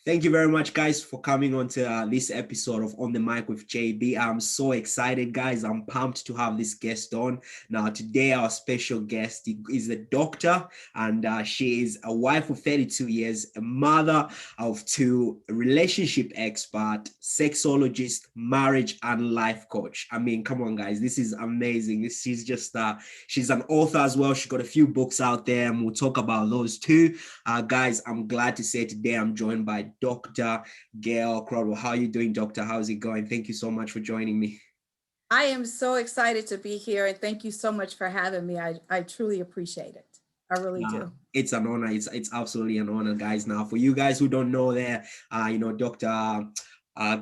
Thank you very much, guys, for coming on to this episode of On the Mic with JB. I'm so excited, guys. I'm pumped to have this guest on. Now, today, our special guest is a doctor, and she is a wife of 32 years, a mother of two, a relationship expert, sexologist, marriage, and life coach. I mean, come on, guys. This is amazing. She's just, she's an author as well. She got a few books out there, and we'll talk about those too. Guys, I'm glad to say today I'm joined by Dr. Gail Crowder. How are you doing, Doctor? How's it going? Thank you so much for joining me. I am so excited to be here, and thank you so much for having me. I truly appreciate it. I really do. It's an honor. It's absolutely an honor, guys. Now, for you guys who don't know there, Dr.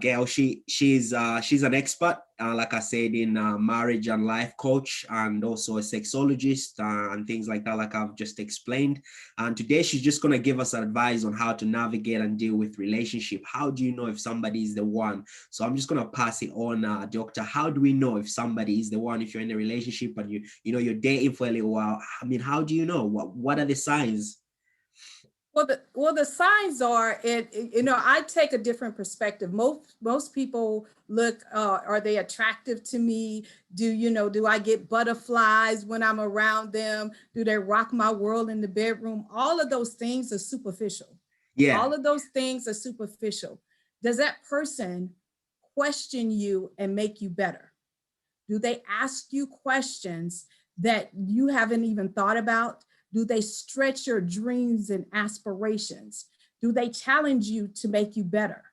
Gail, she's an expert, like I said, in marriage and life coach, and also a sexologist and things like that, like I've just explained. And today she's just going to give us advice on how to navigate and deal with relationship. How do you know if somebody is the one? So I'm just going to pass it on, Doctor. How do we know if somebody is the one? If you're in a relationship and you're dating for a little while, I mean, how do you know? What are the signs? Well, the signs are I take a different perspective. Most people look, are they attractive to me? Do I get butterflies when I'm around them? Do they rock my world in the bedroom? All of those things are superficial. Yeah. All of those things are superficial. Does that person question you and make you better? Do they ask you questions that you haven't even thought about? Do they stretch your dreams and aspirations? Do they challenge you to make you better?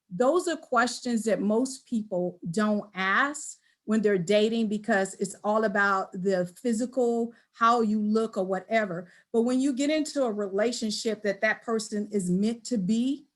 Those are questions that most people don't ask when they're dating, because it's all about the physical, how you look or whatever. But when you get into a relationship that person is meant to be,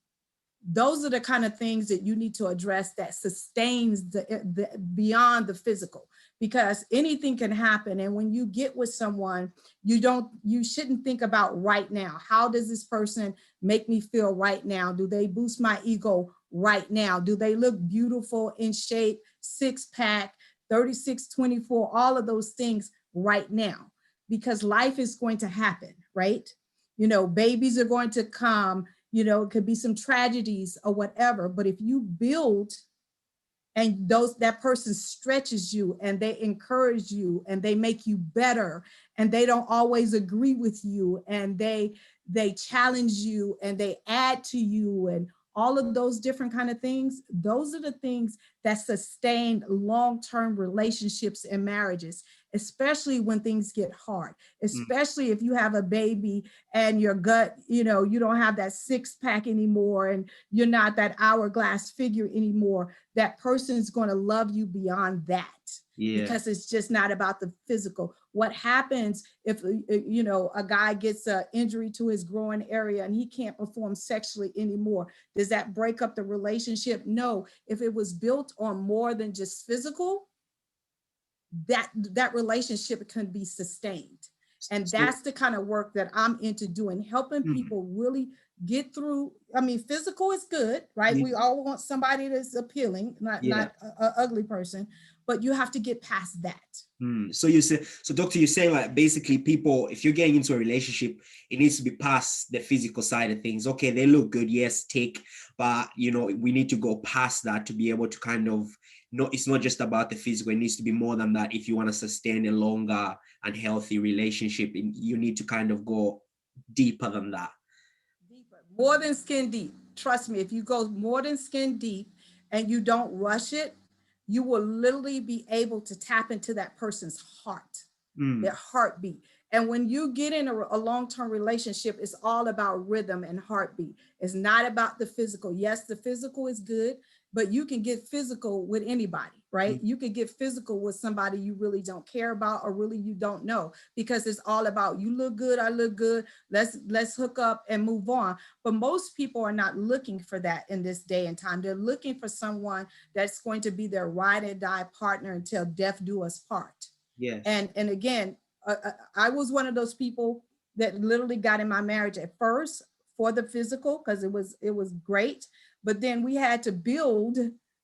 those are the kind of things that you need to address that sustains the beyond the physical, because anything can happen. And when you get with someone, you shouldn't think about right now. How does this person make me feel right now? Do they boost my ego right now? Do they look beautiful, in shape, 6-pack, 36-24, all of those things right now? Because life is going to happen, right? Babies are going to come. It could be some tragedies or whatever, but if you build and that person stretches you and they encourage you and they make you better, and they don't always agree with you, and they challenge you and they add to you, and all of those different kind of things, those are the things that sustain long-term relationships and marriages, especially when things get hard, especially if you have a baby and your gut, you don't have that 6-pack anymore, and you're not that hourglass figure anymore. That person is going to love you beyond that. Yeah. Because it's just not about the physical. What happens if a guy gets an injury to his groin area and he can't perform sexually anymore? Does that break up the relationship? No. If it was built on more than just physical, that relationship can be sustained. And that's the kind of work that I'm into doing, helping people really get through. I mean, physical is good, right? We all want somebody that's appealing, not an ugly person, but you have to get past that. So Doctor, you're saying, like, basically people, if you're getting into a relationship, it needs to be past the physical side of things. Okay, they look good, yes, but we need to go past that to be able to kind of, it's not just about the physical, it needs to be more than that. If you want to sustain a longer and healthy relationship, you need to kind of go deeper than that. Deeper, more than skin deep. Trust me, if you go more than skin deep and you don't rush it, you will literally be able to tap into that person's heart, their heartbeat. And when you get in a long-term relationship, it's all about rhythm and heartbeat. It's not about the physical. Yes, the physical is good, but you can get physical with anybody, right? You can get physical with somebody you really don't care about or really you don't know, because it's all about, you look good, I look good, let's hook up and move on. But most people are not looking for that in this day and time. They're looking for someone that's going to be their ride and die partner until death do us part. Yes. And again, I was one of those people that literally got in my marriage at first for the physical, because it was great, but then we had to build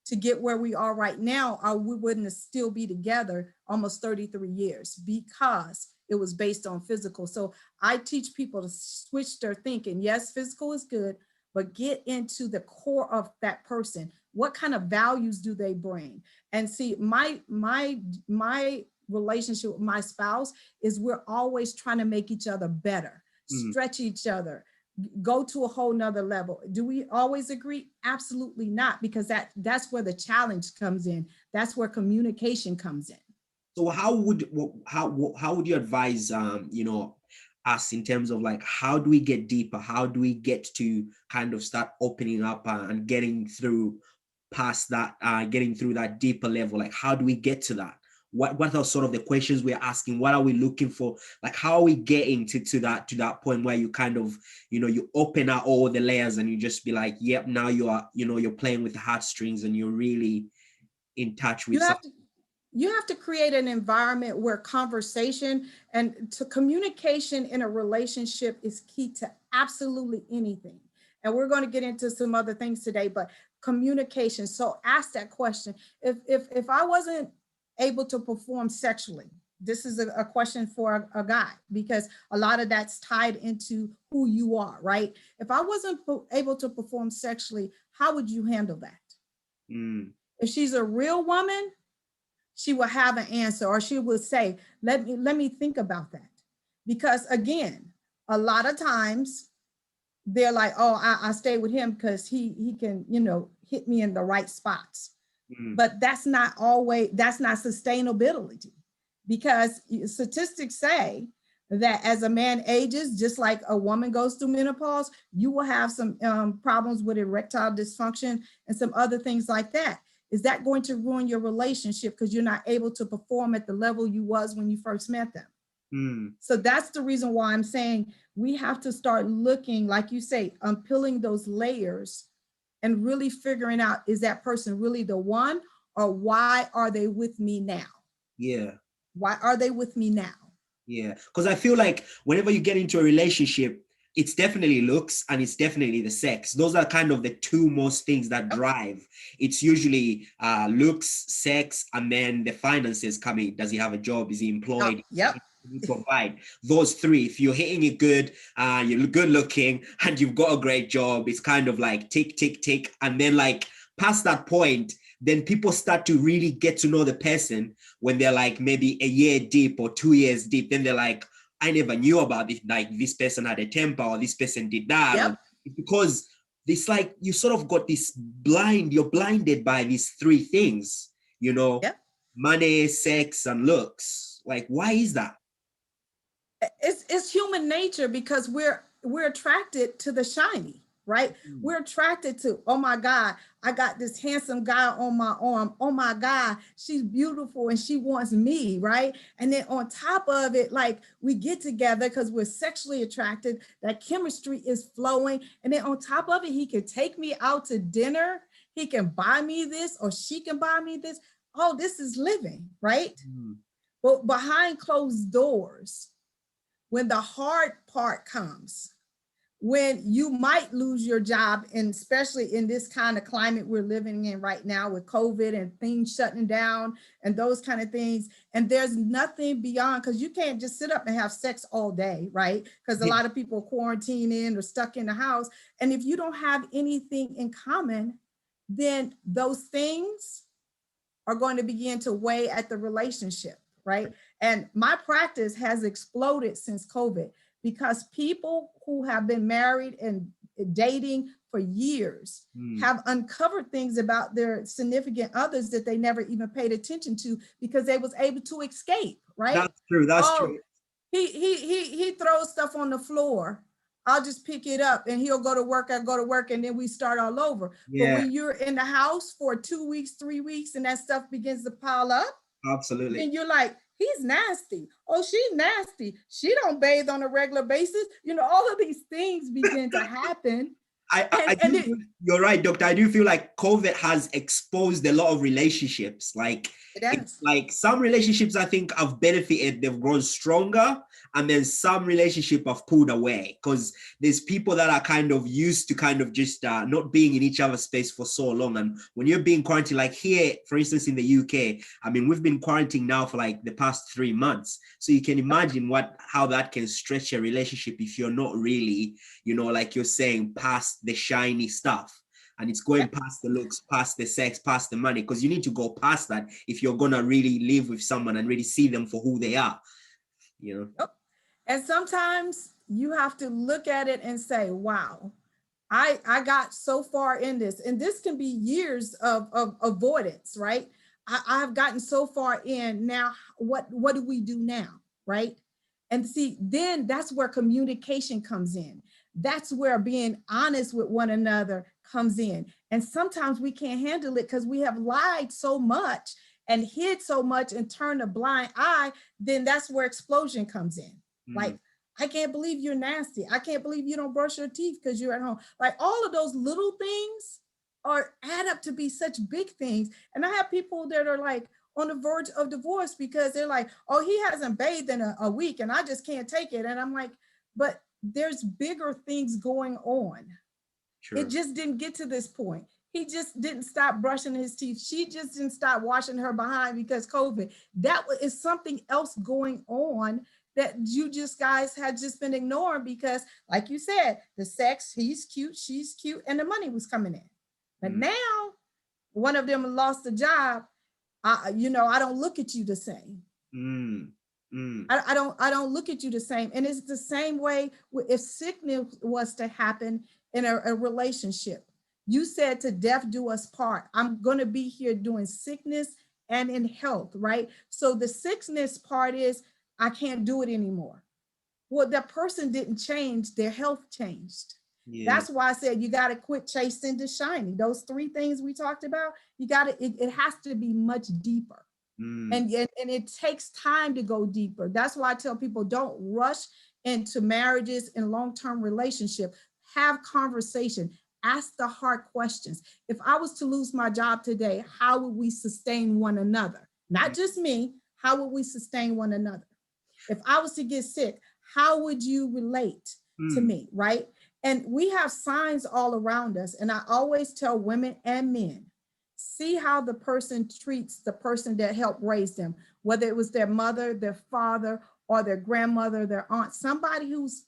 to get where we are right now, or we wouldn't still be together almost 33 years, because it was based on physical. So I teach people to switch their thinking. Yes, physical is good, but get into the core of that person. What kind of values do they bring? And see, my relationship with my spouse is we're always trying to make each other better, stretch each other, go to a whole nother level. Do we always agree? Absolutely not, because that's where the challenge comes in. That's where communication comes in. So how would you advise us in terms of like, how do we get deeper? How do we get to kind of start opening up and getting through past that, getting through that deeper level? Like, how do we get to that? What are sort of the questions we're asking? What are we looking for? Like, how are we getting to that point where you kind of, you open up all the layers and you just be like, yep, now you are, you're playing with the heartstrings and you're really in touch with something. You have to create an environment where conversation and to communication in a relationship is key to absolutely anything. And we're going to get into some other things today, but communication. So ask that question. If I wasn't able to perform sexually, this is a question for a guy, because a lot of that's tied into who you are, right? If I wasn't able to perform sexually, how would you handle that? If she's a real woman, she will have an answer, or she will say, let me think about that. Because again, a lot of times they're like, oh, I stay with him because he can, hit me in the right spots. But that's not sustainability, because statistics say that as a man ages, just like a woman goes through menopause, you will have some problems with erectile dysfunction and some other things like that. Is that going to ruin your relationship because you're not able to perform at the level you was when you first met them? So that's the reason why I'm saying we have to start looking, like you say, peeling those layers and really figuring out, is that person really the one, or why are they with me now? Yeah. Why are they with me now? Yeah, because I feel like whenever you get into a relationship, it's definitely looks and it's definitely the sex. Those are kind of the two most things that drive. It's usually looks, sex, and then the finances coming. Does he have a job? Is he employed? Yep. You provide those three. If you're hitting it good, you're good looking, and you've got a great job, it's kind of like tick, tick, tick. And then like past that point, then people start to really get to know the person when they're like maybe a year deep or 2 years deep. Then they're like, I never knew about it. Like this person had a temper, or this person did that. Yep. Because it's like you sort of got this you're blinded by these three things, Yep. Money, sex, and looks. Like, why is that? It's human nature, because we're attracted to the shiny, right? We're attracted to, oh my God, I got this handsome guy on my arm. Oh my God, she's beautiful and she wants me, right? And then on top of it, like we get together because we're sexually attracted, that chemistry is flowing. And then on top of it, he can take me out to dinner. He can buy me this, or she can buy me this. Oh, this is living, right? But behind closed doors, when the hard part comes, when you might lose your job, and especially in this kind of climate we're living in right now with COVID and things shutting down and those kind of things, and there's nothing beyond, because you can't just sit up and have sex all day, right? Because a lot of people quarantine in or stuck in the house. And if you don't have anything in common, then those things are going to begin to weigh at the relationship, right? And my practice has exploded since COVID, because people who have been married and dating for years have uncovered things about their significant others that they never even paid attention to, because they was able to escape, right? That's true. That's true. He throws stuff on the floor. I'll just pick it up and he'll go to work. I go to work, and then we start all over. Yeah. But when you're in the house for 2 weeks, 3 weeks, and that stuff begins to pile up, absolutely, then you're like, he's nasty. Oh, she's nasty. She don't bathe on a regular basis. All of these things begin to happen. You're right, doctor. I do feel like COVID has exposed a lot of relationships. Like, it's like some relationships I think have benefited, they've grown stronger, and then some relationship have pulled away because there's people that are kind of used to kind of just not being in each other's space for so long. And when you're being quarantined, like here, for instance, in the UK, I mean, we've been quarantined now for like the past 3 months. So you can imagine how that can stretch a relationship if you're not really, you know, like you're saying, past the shiny stuff. And it's going past the looks, past the sex, past the money, because you need to go past that if you're going to really live with someone and really see them for who they are, you know? Yep. And sometimes you have to look at it and say, wow, I got so far in this, and this can be years of avoidance, right? I've gotten so far in now. What do we do now, right? And see, then that's where communication comes in. That's where being honest with one another comes in. And sometimes we can't handle it because we have lied so much and hid so much and turned a blind eye. Then that's where explosion comes in. Like, I can't believe you're nasty. I can't believe you don't brush your teeth because you're at home. Like, all of those little things add up to be such big things. And I have people that are like on the verge of divorce because they're like, oh, he hasn't bathed in a week and I just can't take it. And I'm like, but there's bigger things going on. Sure. It just didn't get to this point. He just didn't stop brushing his teeth. She just didn't stop washing her behind because COVID. That is something else going on that you just guys had just been ignoring because, like you said, the sex, he's cute, she's cute, and the money was coming in. But now, one of them lost a job. I don't look at you the same. I don't look at you the same. And it's the same way if sickness was to happen in a relationship. You said to death do us part. I'm going to be here doing sickness and in health, right? So the sickness part is I can't do it anymore. Well, that person didn't change, their health changed. Yeah. That's why I said you got to quit chasing the shiny. Those 3 things we talked about, you got to, it has to be much deeper. And it takes time to go deeper. That's why I tell people don't rush into marriages and long-term relationship. Have conversation. Ask the hard questions. If I was to lose my job today, how would we sustain one another? Not just me. How would we sustain one another? If I was to get sick, how would you relate to me, right? And we have signs all around us. And I always tell women and men, see how the person treats the person that helped raise them, whether it was their mother, their father, or their grandmother, their aunt, somebody who's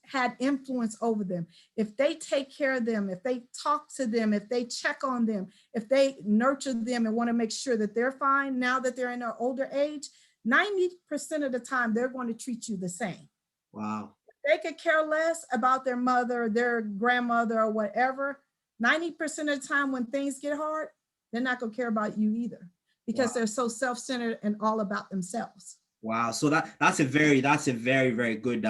had influence over them. If they take care of them, if they talk to them, if they check on them, if they nurture them and want to make sure that they're fine now that they're in their older age, 90% of the time, they're going to treat you the same. Wow. They could care less about their mother, their grandmother, or whatever. 90% of the time when things get hard, they're not going to care about you either because they're so self-centered and all about themselves. Wow. So that's a very, very good,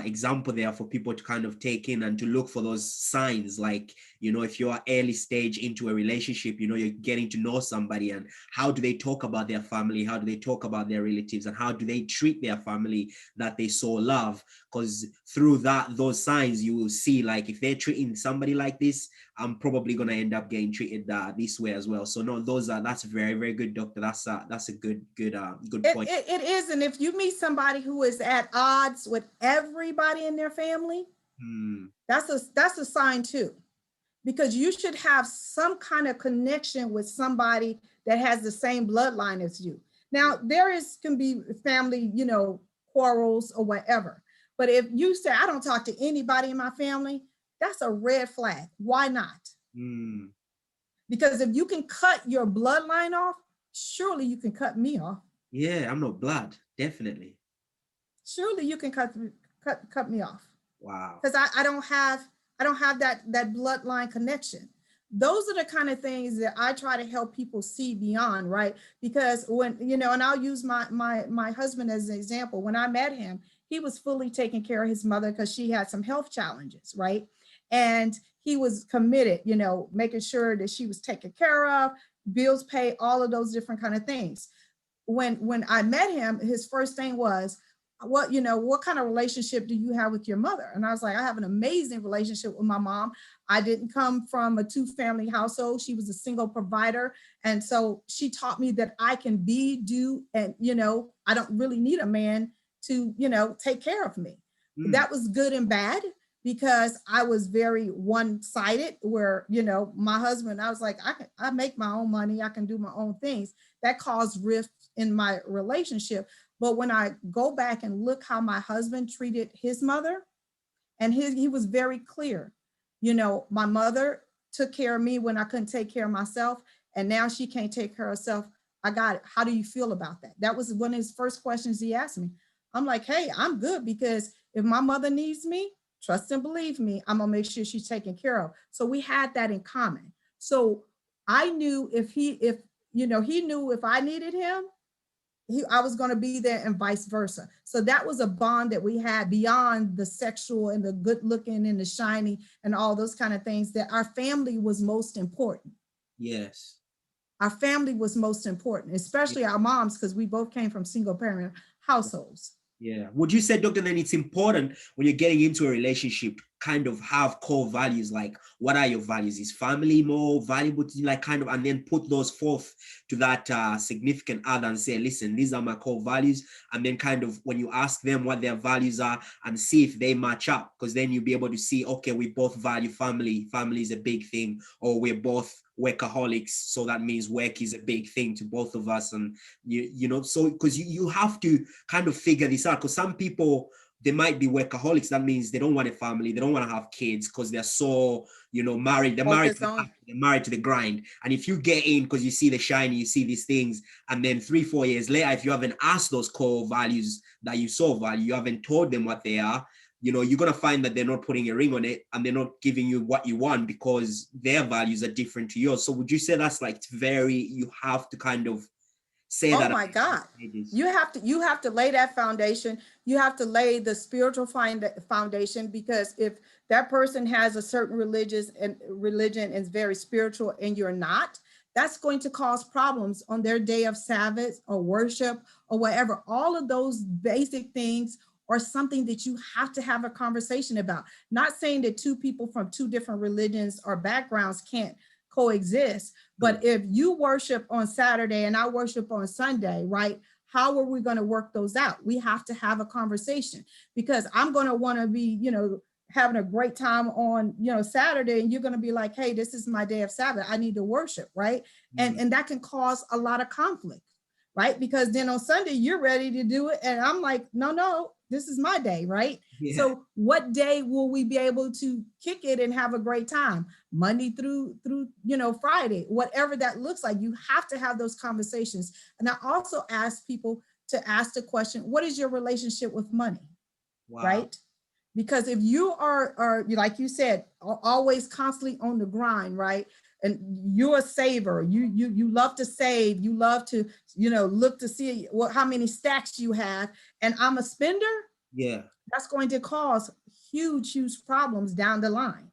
example there for people to kind of take in and to look for those signs. Like, if you're early stage into a relationship, you're getting to know somebody and how do they talk about their family? How do they talk about their relatives and how do they treat their family that they so love? Because through those signs, you will see like if they're treating somebody like this, I'm probably going to end up getting treated this way as well. So no, that's very, very good, doctor. That's a good point. It is. And if you meet somebody who is at odds with everybody in their family, that's a sign too, because you should have some kind of connection with somebody that has the same bloodline as you. Now can be family, quarrels or whatever. But if you say, I don't talk to anybody in my family, that's a red flag. Why not? Because if you can cut your bloodline off, surely you can cut me off. Yeah, I'm not blood, definitely. Surely you can cut me off. Wow. Because I don't have that bloodline connection. Those are the kind of things that I try to help people see beyond, right? Because when, and I'll use my husband as an example. When I met him, he was fully taking care of his mother because she had some health challenges, right? And he was committed, making sure that she was taken care of, bills paid, all of those different kind of things. When I met him, his first thing was, what kind of relationship do you have with your mother? And I was like, I have an amazing relationship with my mom. I didn't come from a 2-family household. She was a single provider. And so she taught me that I can be, do, and, I don't really need a man to, take care of me. Mm. That was good and bad because I was very one-sided where, my husband, I was like, I make my own money. I can do my own things. That caused rift in my relationship. But when I go back and look how my husband treated his mother, and he was very clear, my mother took care of me when I couldn't take care of myself. And now she can't take care of herself. I got it. How do you feel about that? That was one of his first questions he asked me. I'm like, hey, I'm good, because if my mother needs me, trust and believe me, I'm gonna make sure she's taken care of. So we had that in common. So I knew he knew if I needed him, I was going to be there, and vice versa. So that was a bond that we had beyond the sexual and the good looking and the shiny and all those kind of things, that our family was most important. Yes. Our family was most important, especially our moms, because we both came from single parent households. Yeah. Would you say, Doctor, then it's important when you're getting into a relationship, kind of have core values? Like, what are your values? Is family more valuable to you? Like, kind of, and then put those forth to that significant other and say, listen, these are my core values. And then kind of when you ask them what their values are and see if they match up, because then you'll be able to see, okay, we both value family. Family is a big thing, or we're both workaholics. So that means work is a big thing to both of us. And so because you have to kind of figure this out, because some people, they might be workaholics. That means they don't want a family, they don't want to have kids, because they're so married. They're married to the grind. And if you get in because you see the shiny, you see these things, and then 3-4 years later, if you haven't asked those core values that you so value, you haven't told them what they are, you're going to find that they're not putting a ring on it, and they're not giving you what you want because their values are different to yours. So would you say that's like you have to kind of say that? Oh my God. You have to lay that foundation. You have to lay the spiritual foundation, because if that person has a certain religion and is very spiritual and you're not, that's going to cause problems on their day of Sabbath or worship or whatever. All of those basic things are something that you have to have a conversation about. Not saying that two people from two different religions or backgrounds can't coexist, but if you worship on Saturday and I worship on Sunday, right? How are we going to work those out? We have to have a conversation, because I'm going to want to be, having a great time on, Saturday, and you're going to be like, hey, this is my day of Sabbath. I need to worship, right? And that can cause a lot of conflict, right? Because then on Sunday, you're ready to do it. And I'm like, no, this is my day, right? Yeah. So what day will we be able to kick it and have a great time? Monday through Friday, whatever that looks like. You have to have those conversations. And I also ask people to ask the question, what is your relationship with money? Wow. Right? Because if you are like you said, always constantly on the grind, right? And you're a saver, you love to save, you love to, look to see how many stacks you have, and I'm a spender. Yeah. That's going to cause huge problems down the line.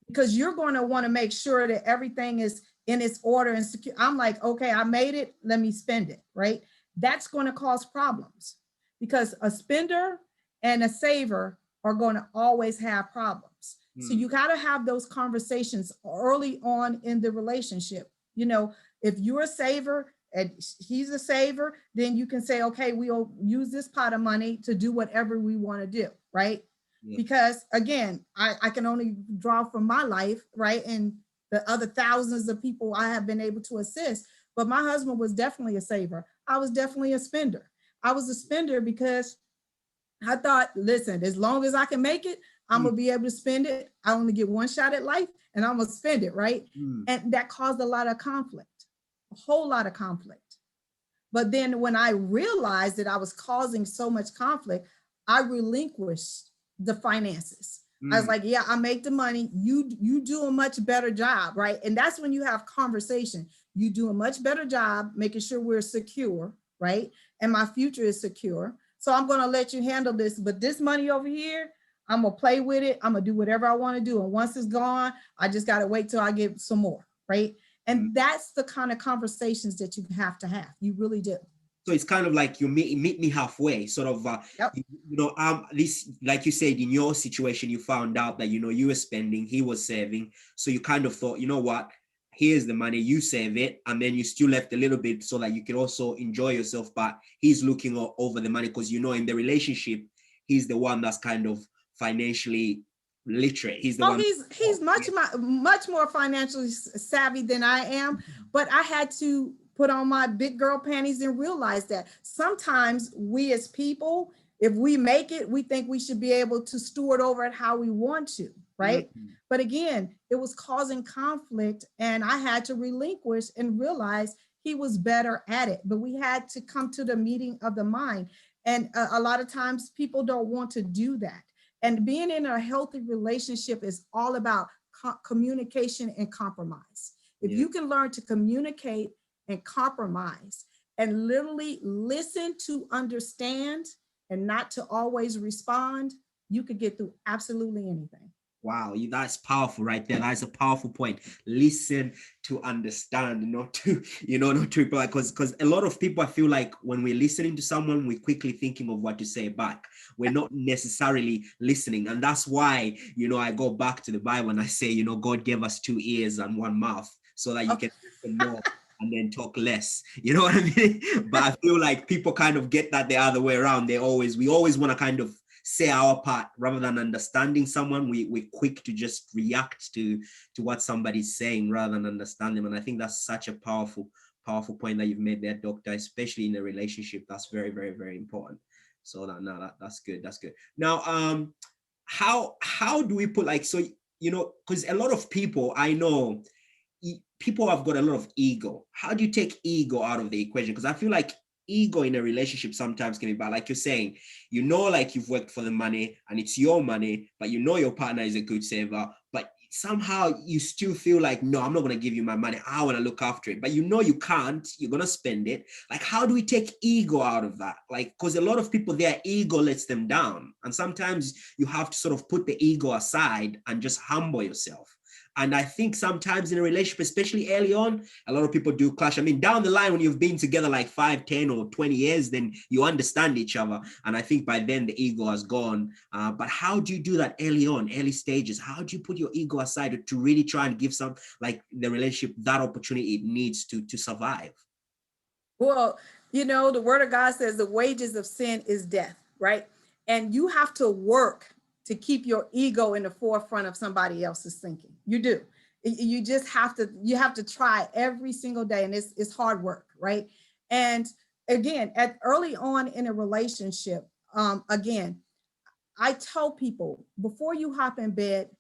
Because you're going to want to make sure that everything is in its order and secure. I'm like, okay, I made it, let me spend it, right? That's going to cause problems, because a spender and a saver are going to always have problems. So you got to have those conversations early on in the relationship. If you're a saver and he's a saver, then you can say, okay, we'll use this pot of money to do whatever we want to do, right? Yeah. Because again, I can only draw from my life, right? And the other thousands of people I have been able to assist. But my husband was definitely a saver. I was definitely a spender. I was a spender because I thought, listen, as long as I can make it, I'm going to be able to spend it. I only get one shot at life and I'm going to spend it, right? And that caused a lot of conflict, a whole lot of conflict. But then when I realized that I was causing so much conflict, I relinquished the finances. I was like, yeah, I make the money. You do a much better job, right? And that's when you have conversation. You do a much better job making sure we're secure, right? And my future is secure. So I'm going to let you handle this. But this money over here, I'm going to play with it. I'm going to do whatever I want to do. And once it's gone, I just got to wait till I get some more, right? And that's the kind of conversations that you have to have. You really do. So it's kind of like you meet me halfway, sort of, yep. This, like you said, in your situation, you found out that, you were spending, he was saving. So you kind of thought, you know what, here's the money, you save it, and then you still left a little bit so that you can also enjoy yourself. But he's looking over the money because, you know, in the relationship, he's the one that's kind of financially literate. He's the one. He's much more financially savvy than I am, but I had to put on my big girl panties and realize that sometimes we as people, if we make it, we think we should be able to steward over it how we want to, right? But again, it was causing conflict, and I had to relinquish and realize he was better at it. But we had to come to the meeting of the mind. And a lot of times people don't want to do that. And being in a healthy relationship is all about communication and compromise. If you can learn to communicate and compromise and literally listen to understand and not to always respond, you could get through absolutely anything. Wow, that's powerful right there. That's a powerful point. Listen to understand, not to, not to reply. Because a lot of people, I feel like when we're listening to someone, we're quickly thinking of what to say back. We're not necessarily listening. And that's why, I go back to the Bible and I say, God gave us 2 ears and 1 mouth so that you can listen more and then talk less. You know what I mean? But I feel like people kind of get that the other way around. We always want to kind of say our part rather than understanding someone. We're quick to just react to what somebody's saying rather than understand them. And I think that's such a powerful point that you've made there, Doctor, especially in a relationship. That's very, very, very important. So that's good. That's good. Now, how do we put, like, so, because a lot of people, I know people have got a lot of ego. How do you take ego out of the equation? Because I feel like ego in a relationship sometimes can be bad. Like you're saying, like you've worked for the money and it's your money, but your partner is a good saver, but somehow you still feel like, no, I'm not going to give you my money. I want to look after it, but you can't, you're going to spend it. Like, how do we take ego out of that? Like, because a lot of people, their ego lets them down. And sometimes you have to sort of put the ego aside and just humble yourself. And I think sometimes in a relationship, especially early on, a lot of people do clash. I mean, down the line, when you've been together like 5, 10 or 20 years, then you understand each other. And I think by then the ego has gone. But how do you do that early on, early stages? How do you put your ego aside to really try and give the relationship that opportunity it needs to survive? Well, the word of God says the wages of sin is death, right? And you have to work to keep your ego in the forefront of somebody else's thinking. You do. You just have to try every single day, and it's hard work, right? And again, early on in a relationship, again, I tell people before you hop in bed,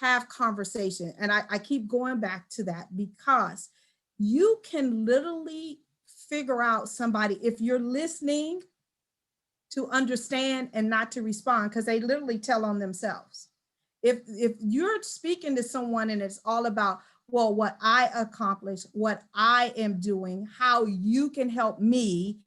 have conversation. And I keep going back to that because you can literally figure out somebody if you're listening to understand and not to respond, because they literally tell on themselves. If you're speaking to someone and it's all about, well, what I accomplished, what I am doing, how you can help me,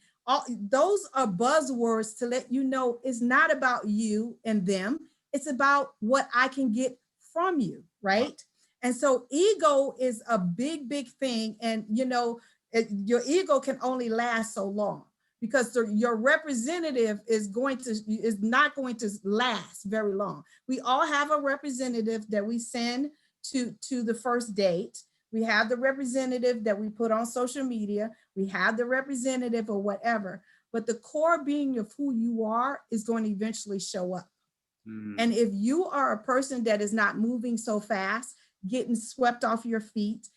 those are buzzwords to let you know it's not about you and them. It's about what I can get from you, right? And so ego is a big, big thing. And, your ego can only last so long, because your representative is not going to last very long. We all have a representative that we send to the first date. We have the representative that we put on social media. We have the representative or whatever. But the core being of who you are is going to eventually show up. And if you are a person that is not moving so fast, getting swept off your feet,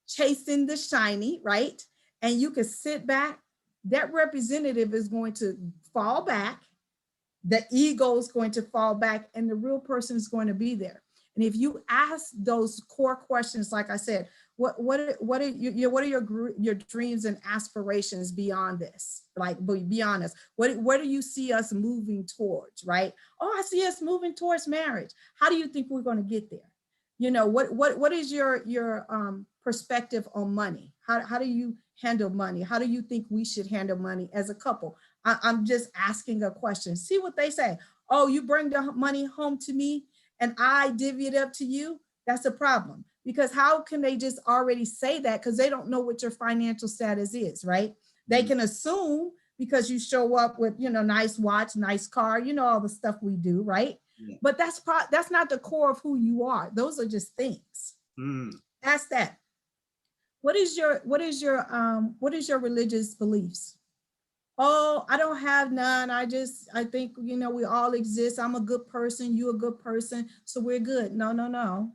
chasing the shiny, right? And you can sit back, that representative is going to fall back, the ego is going to fall back, and the real person is going to be there. And if you ask those core questions, like I said, what are your dreams and aspirations beyond this? Like, be honest. Where do you see us moving towards, right? Oh, I see us moving towards marriage. How do you think we're going to get there? What is your perspective on money? How do you handle money? How do you think we should handle money as a couple? I'm just asking a question. See what they say. Oh, you bring the money home to me and I divvy it up to you? That's a problem. Because how can they just already say that? Because they don't know what your financial status is, right? They can assume because you show up with, nice watch, nice car, all the stuff we do, right? Yeah. But that's not the core of who you are. Those are just things. Ask that. What is your religious beliefs? Oh, I don't have none. I think, we all exist. I'm a good person. You a good person. So we're good. No, no, no.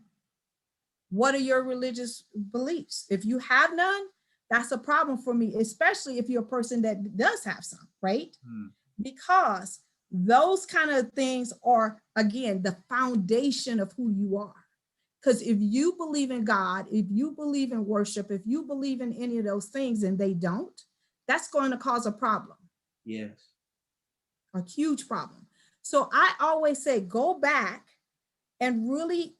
What are your religious beliefs? If you have none, that's a problem for me, especially if you're a person that does have some, right? Because those kind of things are, again, the foundation of who you are. Because if you believe in God, if you believe in worship, if you believe in any of those things and they don't, that's going to cause a problem. Yes. A huge problem. So I always say, go back and really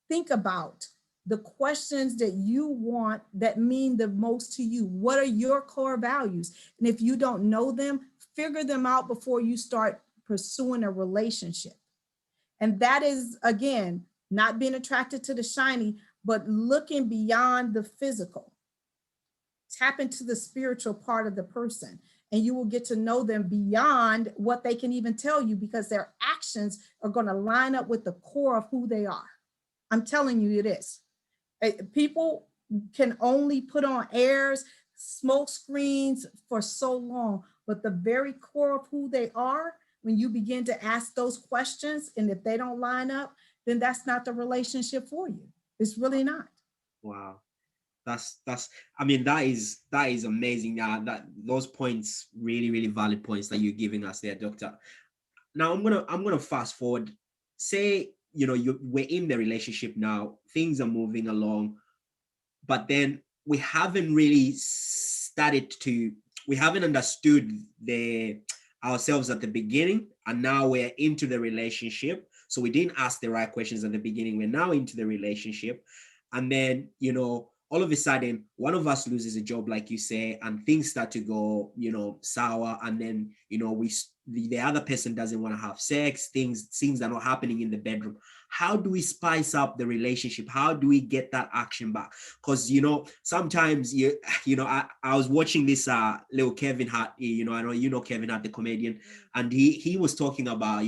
think about the questions that you want that mean the most to you. What are your core values? And if you don't know them, figure them out before you start pursuing a relationship. And that is, again, not being attracted to the shiny, but looking beyond the physical. Tap into the spiritual part of the person, and you will get to know them beyond what they can even tell you, because their actions are going to line up with the core of who they are. I'm telling you, it is. People can only put on airs, smoke screens for so long, but the very core of who they are, when you begin to ask those questions, and if they don't line up, then that's not the relationship for you. It's really not. Wow. That's I mean, that is amazing. That those points, really, really valid points that you're giving us there, doctor. Now I'm gonna fast forward. Say, we're in the relationship now, things are moving along, but then we haven't understood the ourselves at the beginning, and now we're into the relationship. So we didn't ask the right questions at the beginning. We're now into the relationship, and then all of a sudden one of us loses a job, like you say, and things start to go sour, and then the other person doesn't want to have sex. Things are not happening in the bedroom. How do we spice up the relationship? How do we get that action back? Because sometimes I was watching this little Kevin Hart, I know Kevin Hart, the comedian, and he was talking about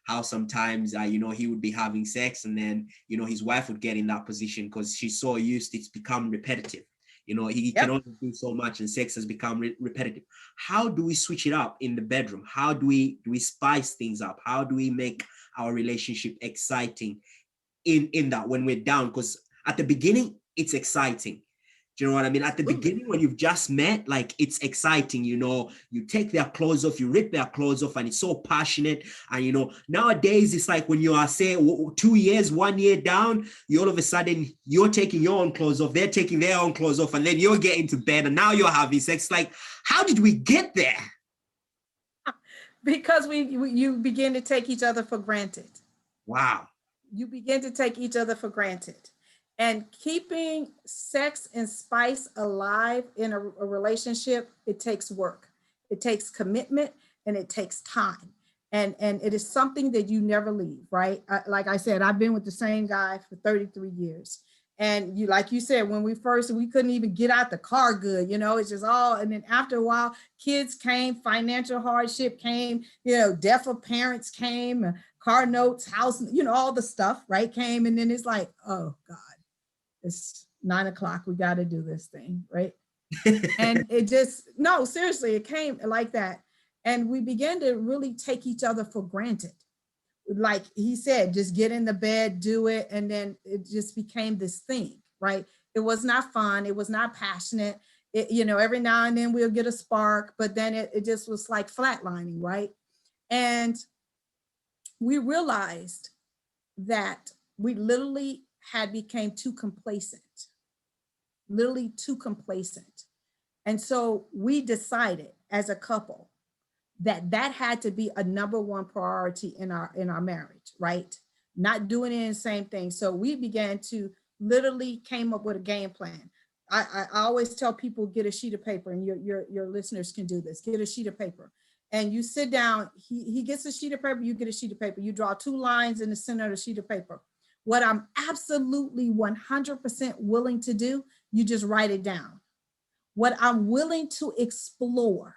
how sometimes he would be having sex, and then his wife would get in that position because she's so used, it's become repetitive. He can only do so much, and sex has become repetitive. How do we switch it up in the bedroom? How do we spice things up? How do we make our relationship exciting in that when we're down? Because at the beginning it's exciting. Do you know what I mean? At the beginning, when you've just met, like, it's exciting. You take their clothes off, you rip their clothes off, and it's so passionate. And nowadays it's like when you are, say, 2 years, 1 year down, you all of a sudden you're taking your own clothes off, they're taking their own clothes off, and then you're getting to bed, and now you're having sex. Like, how did we get there? Because you begin to take each other for granted. Wow. You begin to take each other for granted. And keeping sex and spice alive in a relationship, it takes work, it takes commitment, and it takes time. And it is something that you never leave, right? Like I said, I've been with the same guy for 33 years. And like you said, when we couldn't even get out the car good, it's just all, and then after a while, kids came, financial hardship came, death of parents came, car notes, house, all the stuff, right, came. And then it's like, oh God, it's 9 o'clock, we got to do this thing, right? And it just, no, seriously, it came like that. And we began to really take each other for granted. Like he said, just get in the bed, do it. And then it just became this thing, right? It was not fun. It was not passionate. Every now and then we'll get a spark, but then it just was like flatlining, right? And we realized that we literally had became too complacent, literally too complacent. And so we decided as a couple that had to be a number one priority in our marriage, right? Not doing it in the same thing. So we began to literally came up with a game plan. I always tell people, get a sheet of paper, and your listeners can do this. Get a sheet of paper, and you sit down. He gets a sheet of paper, you get a sheet of paper. You draw 2 lines in the center of the sheet of paper. What I'm absolutely 100% willing to do, you just write it down. What I'm willing to explore,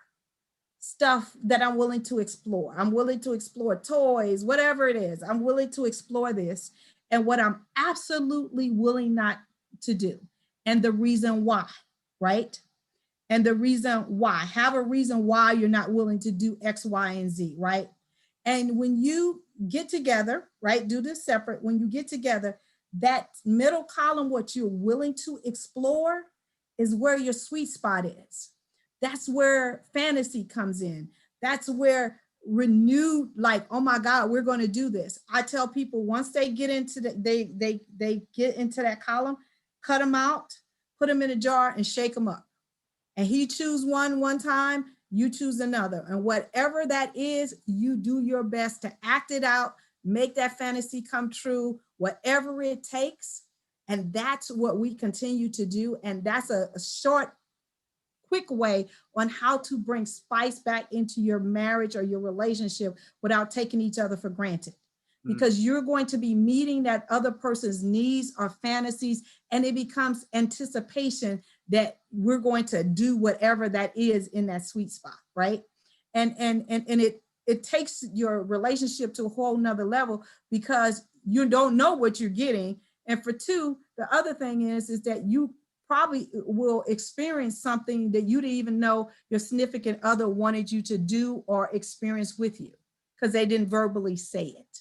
stuff that I'm willing to explore. I'm willing to explore toys, whatever it is. I'm willing to explore this. And what I'm absolutely willing not to do. and the reason why, right? And the reason why. Have a reason why you're not willing to do X, Y, and Z, right? And when you get together, right, do this separate. When you get together, that middle column, what you're willing to explore, is where your sweet spot is. That's where fantasy comes in. That's where renewed, like, oh my God, we're going to do this. I tell people, once they get into they get into that column, cut them out, put them in a jar and shake them up. And he choose one time, you choose another. And whatever that is, you do your best to act it out, make that fantasy come true, whatever it takes. And that's what we continue to do. And that's a short, quick way on how to bring spice back into your marriage or your relationship without taking each other for granted. Because you're going to be meeting that other person's needs or fantasies, and it becomes anticipation that we're going to do whatever that is in that sweet spot, right? And it takes your relationship to a whole nother level because you don't know what you're getting. And for two, the other thing is that you probably will experience something that you didn't even know your significant other wanted you to do or experience with you because they didn't verbally say it.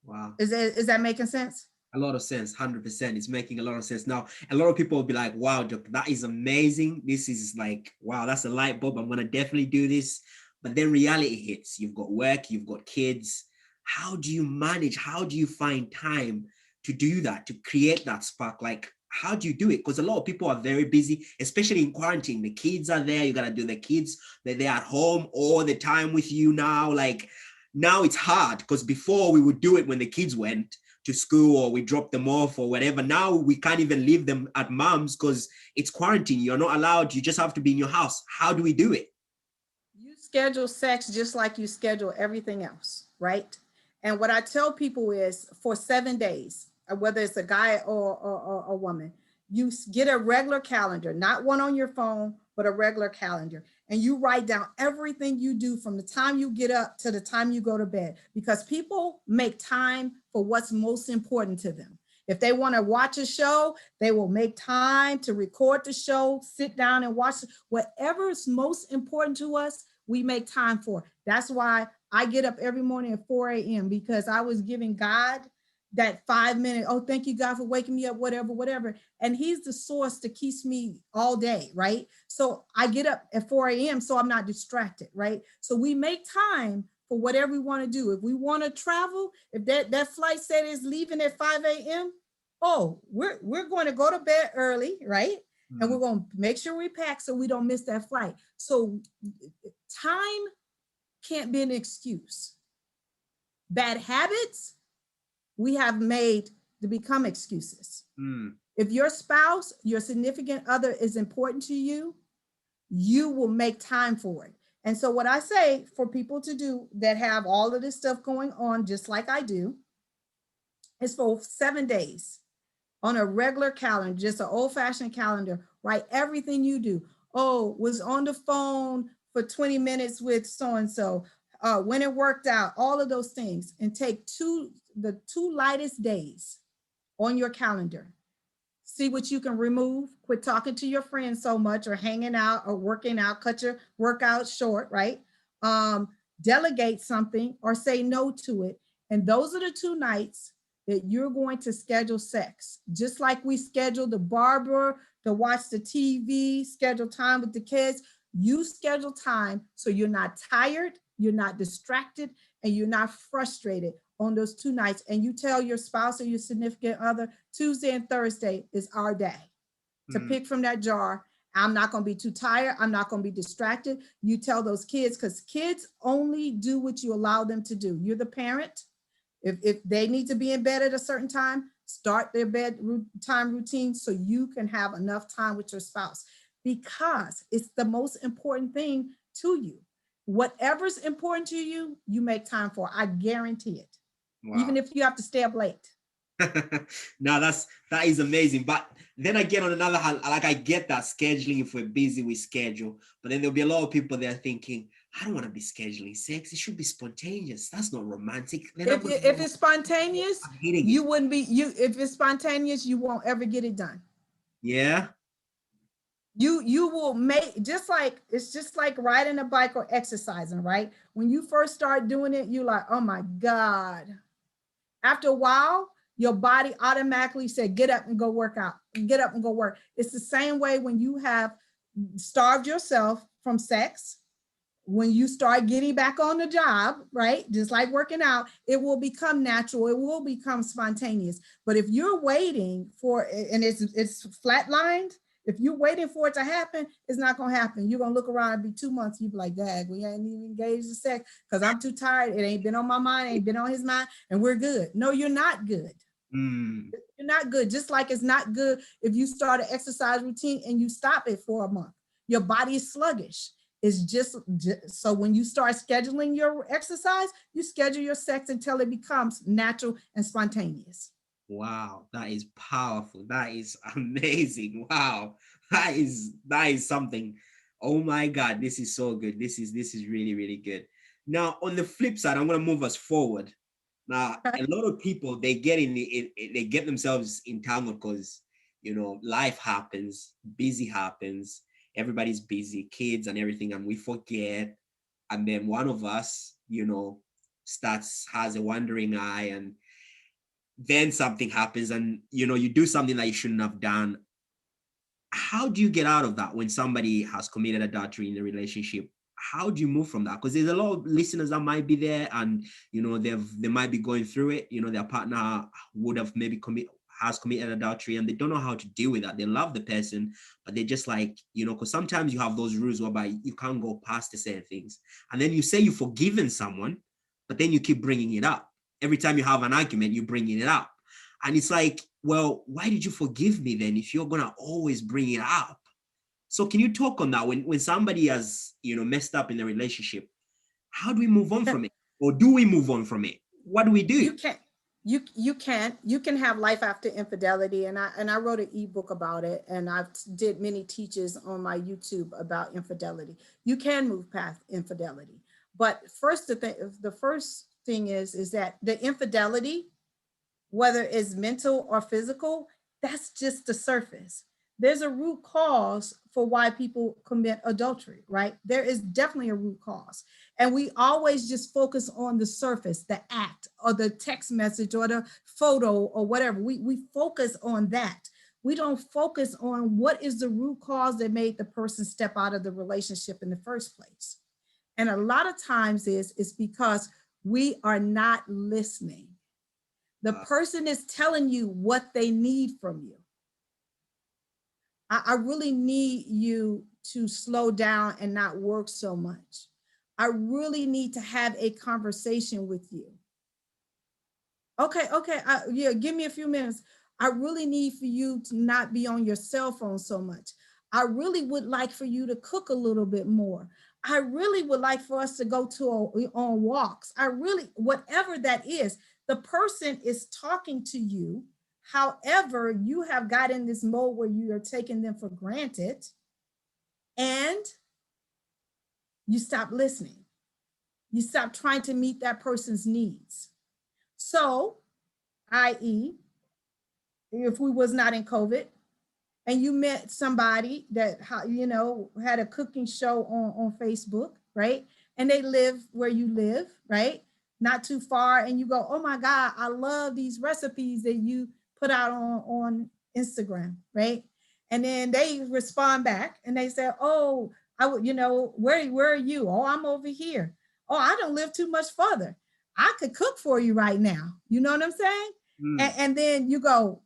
Wow. Is that making sense? A lot of sense, 100%. It's making a lot of sense. Now, a lot of people will be like, wow, Doctor, that is amazing. This is like, wow, that's a light bulb. I'm going to definitely do this. But then reality hits. You've got work, you've got kids. How do you manage? How do you find time to do that, to create that spark? Like, how do you do it? Because a lot of people are very busy, especially in quarantine. The kids are there. You got to do the kids. They're at home all the time with you now. Like, now it's hard because before we would do it when the kids went to school or we dropped them off or whatever. Now we can't even leave them at mom's because it's quarantine. You're not allowed. You just have to be in your house. How do we do it? You schedule sex just like you schedule everything else, right? And what I tell people is for 7 days, whether it's a guy or a woman, you get a regular calendar, not one on your phone, but a regular calendar. And you write down everything you do from the time you get up to the time you go to bed, because people make time for what's most important to them. If they want to watch a show, they will make time to record the show, sit down and watch. Whatever is most important to us, we make time for. That's why I get up every morning at 4 a.m. because I was giving God that 5 minute, oh, thank you, God, for waking me up, whatever. And he's the source that keeps me all day, right? So I get up at 4 a.m. so I'm not distracted, right? So we make time for whatever we want to do. If we want to travel, if that flight set is leaving at 5 a.m., oh, we're going to go to bed early, right? And we're going to make sure we pack so we don't miss that flight. So time can't be an excuse. Bad habits we have made to become excuses. If your spouse, your significant other is important to you, you will make time for it. And so what I say for people to do that have all of this stuff going on, just like I do, is for 7 days on a regular calendar, just an old-fashioned calendar, write everything you do. Oh, was on the phone for 20 minutes with so-and-so, when it worked out, all of those things, and take the two lightest days on your calendar. See what you can remove. Quit talking to your friends so much or hanging out or working out, cut your workout short, right? Delegate something or say no to it. And those are the 2 nights that you're going to schedule sex. Just like we schedule the barber to watch the TV, schedule time with the kids, you schedule time so you're not tired, you're not distracted, and you're not frustrated on those 2 nights. And you tell your spouse or your significant other, Tuesday and Thursday is our day to pick from that jar. I'm not going to be too tired. I'm not going to be distracted. You tell those kids, because kids only do what you allow them to do. You're the parent. If they need to be in bed at a certain time, start their bedtime routine so you can have enough time with your spouse, because it's the most important thing to you. Whatever's important to you, you make time for. I guarantee it. Wow. Even if you have to stay up late. No, that is amazing. But then again, on another hand, like I get that scheduling, if we're busy, we schedule. But then there'll be a lot of people there thinking, I don't want to be scheduling sex. It should be spontaneous. That's not romantic. If it's spontaneous, you wouldn't be, if it's spontaneous, you won't ever get it done. Yeah. You will make, just like, it's just like riding a bike or exercising, right? When you first start doing it, you like, oh my God. After a while, your body automatically said, get up and go work out, get up and go work. It's the same way when you have starved yourself from sex. When you start getting back on the job, right? Just like working out, it will become natural. It will become spontaneous. But if you're waiting for, and it's flatlined, if you're waiting for it to happen, it's not going to happen. You're going to look around and be 2 months. You be like, Dad, we ain't even engaged in sex because I'm too tired. It ain't been on my mind. It ain't been on his mind. And we're good. No, you're not good. Mm. You're not good. Just like it's not good if you start an exercise routine and you stop it for a month. Your body is sluggish. It's just so when you start scheduling your exercise, you schedule your sex until it becomes natural and spontaneous. Wow, that is powerful. That is amazing. Wow. That is something. Oh my God, this is so good. This is really, really good. Now, on the flip side, I'm gonna move us forward. Now, a lot of people they get they get themselves entangled because life happens, busy happens, everybody's busy, kids and everything, and we forget. And then one of us, has a wandering eye, and then something happens, and you do something that you shouldn't have done. How do you get out of that when somebody has committed adultery in a relationship? How do you move from that? Because there's a lot of listeners that might be there, and they might be going through it. Their partner would have maybe has committed adultery, and they don't know how to deal with that. They love the person, but they just like, because sometimes you have those rules whereby you can't go past the certain things, and then you say you've forgiven someone, but then you keep bringing it up every time you have an argument. You're bringing it up. And it's like, well, why did you forgive me then if you're gonna always bring it up? So can you talk on that when somebody has messed up in a relationship? How do we move on from it, or do we move on from it? What do we do? You can you can have life after infidelity, and I wrote an ebook about it, and I've did many teaches on my YouTube about infidelity. You can move past infidelity, but the first thing is that the infidelity, whether it's mental or physical, that's just the surface. There's a root cause for why people commit adultery, right? There is definitely a root cause. And we always just focus on the surface, the act or the text message or the photo or whatever. We focus on that. We don't focus on what is the root cause that made the person step out of the relationship in the first place. And a lot of times it's because we are not listening. The person is telling you what they need from you. I really need you to slow down and not work so much. I really need to have a conversation with you. Okay, yeah, give me a few minutes. I really need for you to not be on your cell phone so much. I really would like for you to cook a little bit more. I really would like for us to go on walks. I really, whatever that is, the person is talking to you. However, you have got in this mode where you are taking them for granted and you stop listening. You stop trying to meet that person's needs. So, i.e., if we was not in COVID and you met somebody that had a cooking show on Facebook, right? And they live where you live, right? Not too far. And you go, oh my God, I love these recipes that you put out on Instagram, right? And then they respond back and they say, oh, I would, where are you? Oh, I'm over here. Oh, I don't live too much further. I could cook for you right now. You know what I'm saying? And then you go,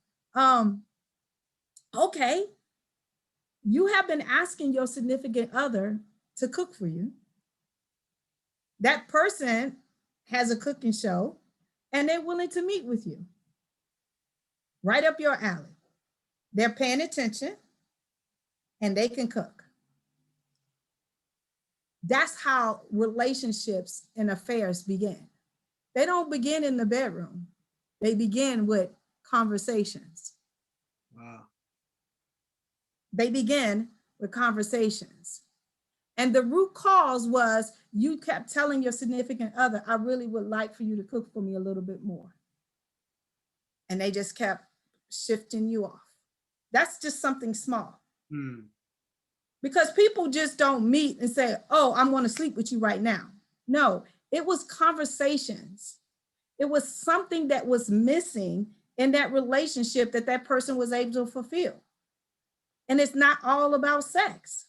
okay, you have been asking your significant other to cook for you. That person has a cooking show and they're willing to meet with you. Right up your alley. They're paying attention and they can cook. That's how relationships and affairs begin. They don't begin in the bedroom. They begin with conversations. Wow. They begin with conversations. And the root cause was you kept telling your significant other, I really would like for you to cook for me a little bit more. And they just kept shifting you off. That's just something small. Mm. Because people just don't meet and say, oh, I'm going to sleep with you right now. No, it was conversations. It was something that was missing in that relationship that that person was able to fulfill. And it's not all about sex.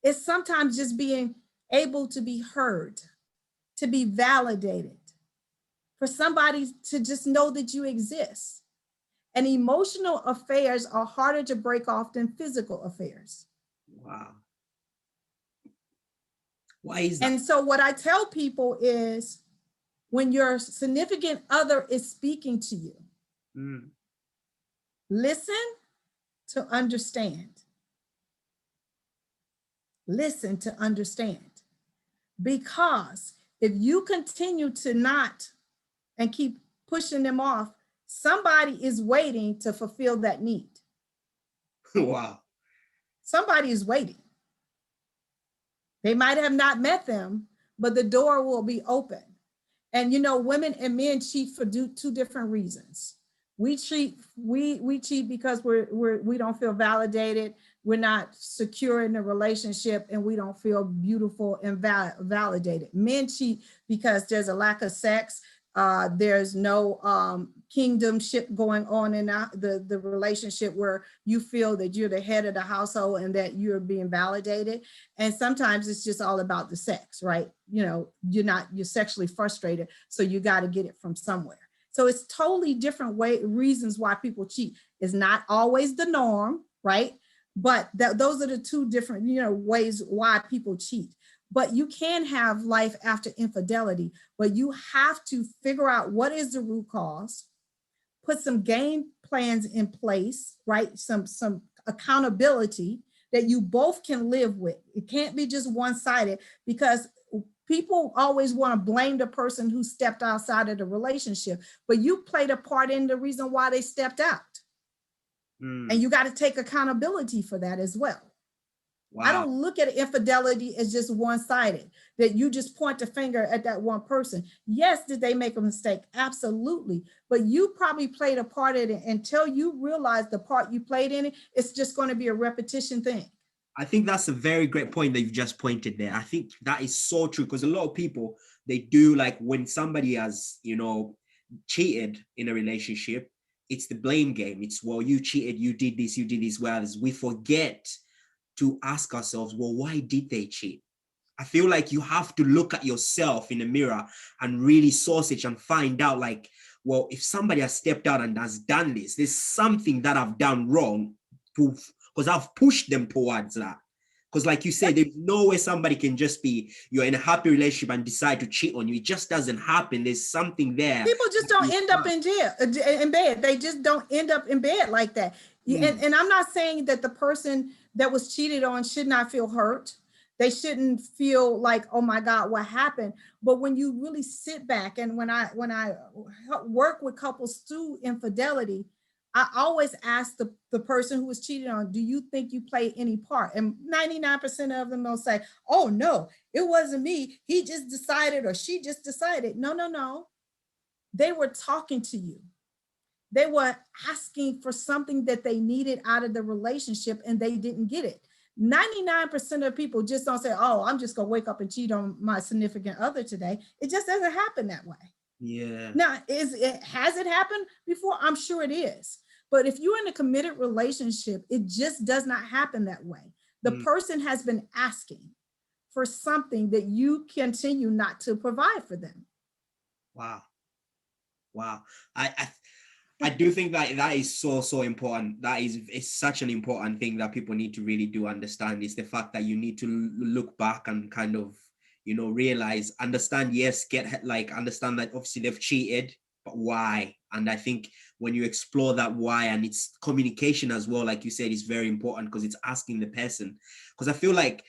It's sometimes just being able to be heard, to be validated, for somebody to just know that you exist. And emotional affairs are harder to break off than physical affairs. Wow. Why is that? And so what I tell people is, when your significant other is speaking to you, listen to understand. Listen to understand. Because if you continue to not and keep pushing them off, somebody is waiting to fulfill that need. Wow. Somebody is waiting. They might have not met them, but the door will be open. And you know, women and men cheat for two different reasons. We cheat because we don't feel validated. We're not secure in the relationship, and we don't feel beautiful and validated. Men cheat because there's a lack of sex. There's no kingdomship going on in the relationship where you feel that you're the head of the household and that you're being validated. And sometimes it's just all about the sex, right? You know, you're sexually frustrated, so you got to get it from somewhere. So it's totally different reasons why people cheat. It's not always the norm, right? But those are the two different, ways why people cheat. But you can have life after infidelity, but you have to figure out what is the root cause, put some game plans in place, right? Some accountability that you both can live with. It can't be just one-sided, because people always want to blame the person who stepped outside of the relationship, but you played a part in the reason why they stepped out. And you got to take accountability for that as well. Wow. I don't look at infidelity as just one-sided, that you just point the finger at that one person. Yes, did they make a mistake? Absolutely. But you probably played a part in it. Until you realize the part you played in it, it's just going to be a repetition thing. I think that's a very great point that you've just pointed there. I think that is so true, because a lot of people, they do, like, when somebody has, cheated in a relationship, it's the blame game. It's, well, you cheated, you did this, whereas we forget to ask ourselves, well, why did they cheat? I feel like you have to look at yourself in the mirror and really sausage and find out, like, well, if somebody has stepped out and has done this, there's something that I've done wrong, because I've pushed them towards that. Because like you said, there's no way somebody can just be, you're in a happy relationship and decide to cheat on you. It just doesn't happen. There's something there. People just don't end up in bed. They just don't end up in bed like that. And I'm not saying that the person that was cheated on should not feel hurt. They shouldn't feel like, oh my God, what happened? But when you really sit back, and when I work with couples through infidelity, I always ask the person who was cheated on, do you think you played any part? And 99% of them will say, oh no, it wasn't me. He just decided, or she just decided. No. They were talking to you. They were asking for something that they needed out of the relationship, and they didn't get it. 99% of people just don't say, oh, I'm just gonna wake up and cheat on my significant other today. It just doesn't happen that way. Yeah. Now, has it happened before? I'm sure it is. But if you're in a committed relationship, it just does not happen that way. The person has been asking for something that you continue not to provide for them. Wow. I do think that is so important. It's such an important thing that people need to really do understand, is the fact that you need to look back and kind of, realize, understand, yes, understand that obviously they've cheated, but why? And I think when you explore that why, and it's communication as well, like you said, is very important, because it's asking the person. Because I feel like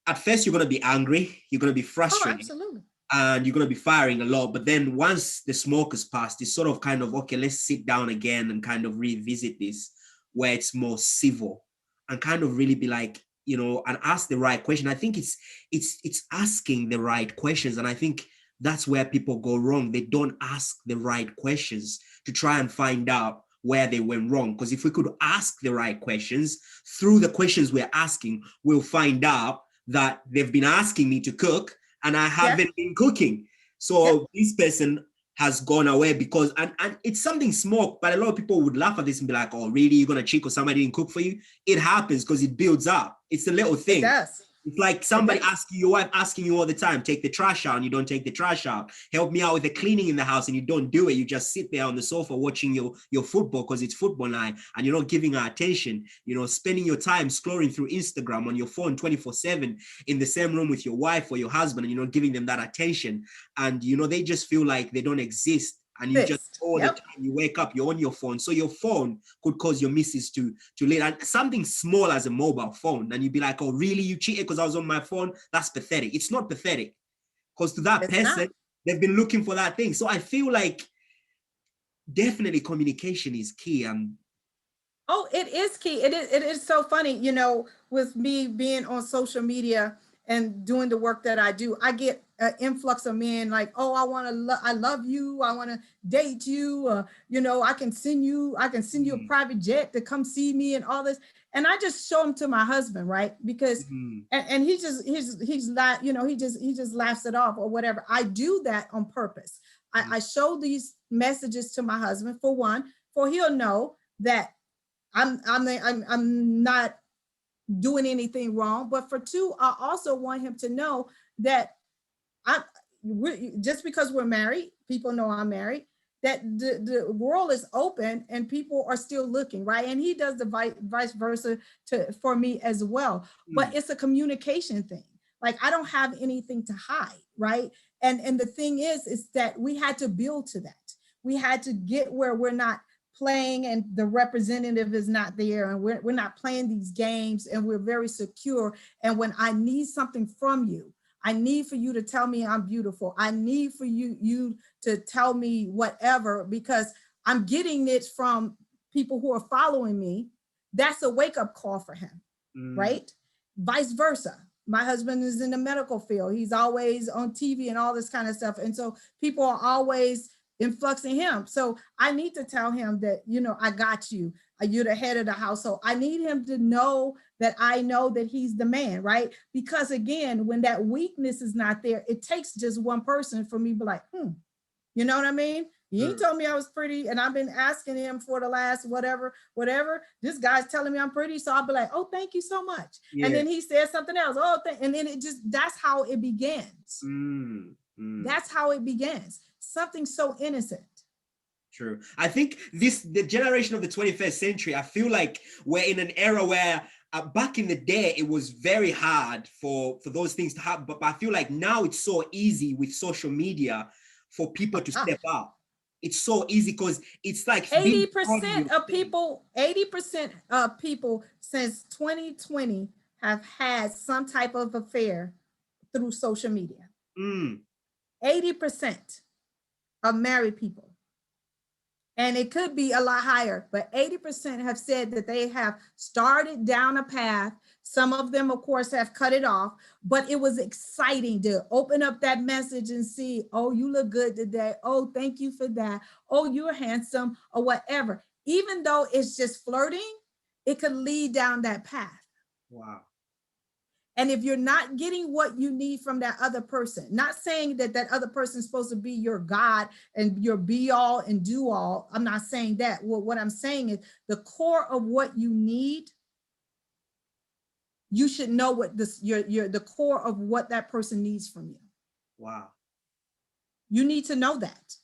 at first you're going to be angry, you're going to be frustrated. Oh, absolutely. And you're going to be firing a lot. But then once the smoke has passed, it's sort of kind of, okay, let's sit down again and kind of revisit this, where it's more civil, and kind of really be like, and ask the right question. I think it's asking the right questions. And I think that's where people go wrong. They don't ask the right questions to try and find out, where they went wrong. Because if we could ask the right questions, through the questions we're asking, we'll find out that they've been asking me to cook and I haven't been cooking. So this person has gone away because, and it's something small, but a lot of people would laugh at this and be like, oh, really? You're going to cheat because somebody didn't cook for you? It happens because it builds up. It's a little thing. It does. It's like somebody asking your wife, asking you all the time, take the trash out, and you don't take the trash out. Help me out with the cleaning in the house, and you don't do it. You just sit there on the sofa watching your football because it's football night, and you're not giving her attention. You know, spending your time scrolling through Instagram on your phone 24/7 in the same room with your wife or your husband, and you're not giving them that attention. And, you know, they just feel like they don't exist. And you just all the time you wake up, you're on your phone. So your phone could cause your missus to late. And something small as a mobile phone. And you'd be like, oh, really? You cheated because I was on my phone? That's pathetic. It's not pathetic. Because to that person, they've been looking for that thing. So I feel like definitely communication is key. And oh, it is key. It is so funny, you know, with me being on social media and doing the work that I do, I get an influx of men like, oh, I love you. I want to date you. You know, I can send you a private jet to come see me and all this. And I just show them to my husband, right? Because, and he's not, you know, he just laughs it off or whatever. I do that on purpose. I show these messages to my husband for one, for he'll know that I'm not doing anything wrong. But for two, I also want him to know that just because we're married, people know I'm married, that the world is open and people are still looking, right? And he does the vice versa for me as well. But it's a communication thing. Like, I don't have anything to hide, right? And the thing is that we had to build to that. We had to get where we're not playing and the representative is not there, and we're not playing these games, and we're very secure. And when I need something from you, I need for you to tell me I'm beautiful. I need for you to tell me whatever, because I'm getting it from people who are following me. That's a wake-up call for him, right? Vice versa. My husband is in the medical field. He's always on TV and all this kind of stuff. And so people are always influxing him. So I need to tell him that, you know, I got you. You're the head of the household. I need him to know that I know that he's the man, right? Because again, when that weakness is not there, it takes just one person for me to be like, you know what I mean? You ain't told me I was pretty, and I've been asking him for the last whatever. This guy's telling me I'm pretty, so I'll be like, oh, thank you so much. And then he says something else. Oh, and then that's how it begins. That's how it begins. Something so innocent. True. I think the generation of the 21st century, I feel like we're in an era where back in the day, it was very hard for those things to happen. But I feel like now it's so easy with social media for people to step up. It's so easy because it's like 80% of people, 80% of people since 2020 have had some type of affair through social media. 80% of married people. And it could be a lot higher, but 80% have said that they have started down a path. Some of them, of course, have cut it off, but it was exciting to open up that message and see, oh, you look good today. Oh, thank you for that. Oh, you're handsome, or whatever. Even though it's just flirting, it could lead down that path. Wow. And if you're not getting what you need from that other person, not saying that that other person is supposed to be your God and your be all and do all. I'm not saying that. Well, what I'm saying is the core of what you need, you should know what the core of what that person needs from you. Wow. You need to know that.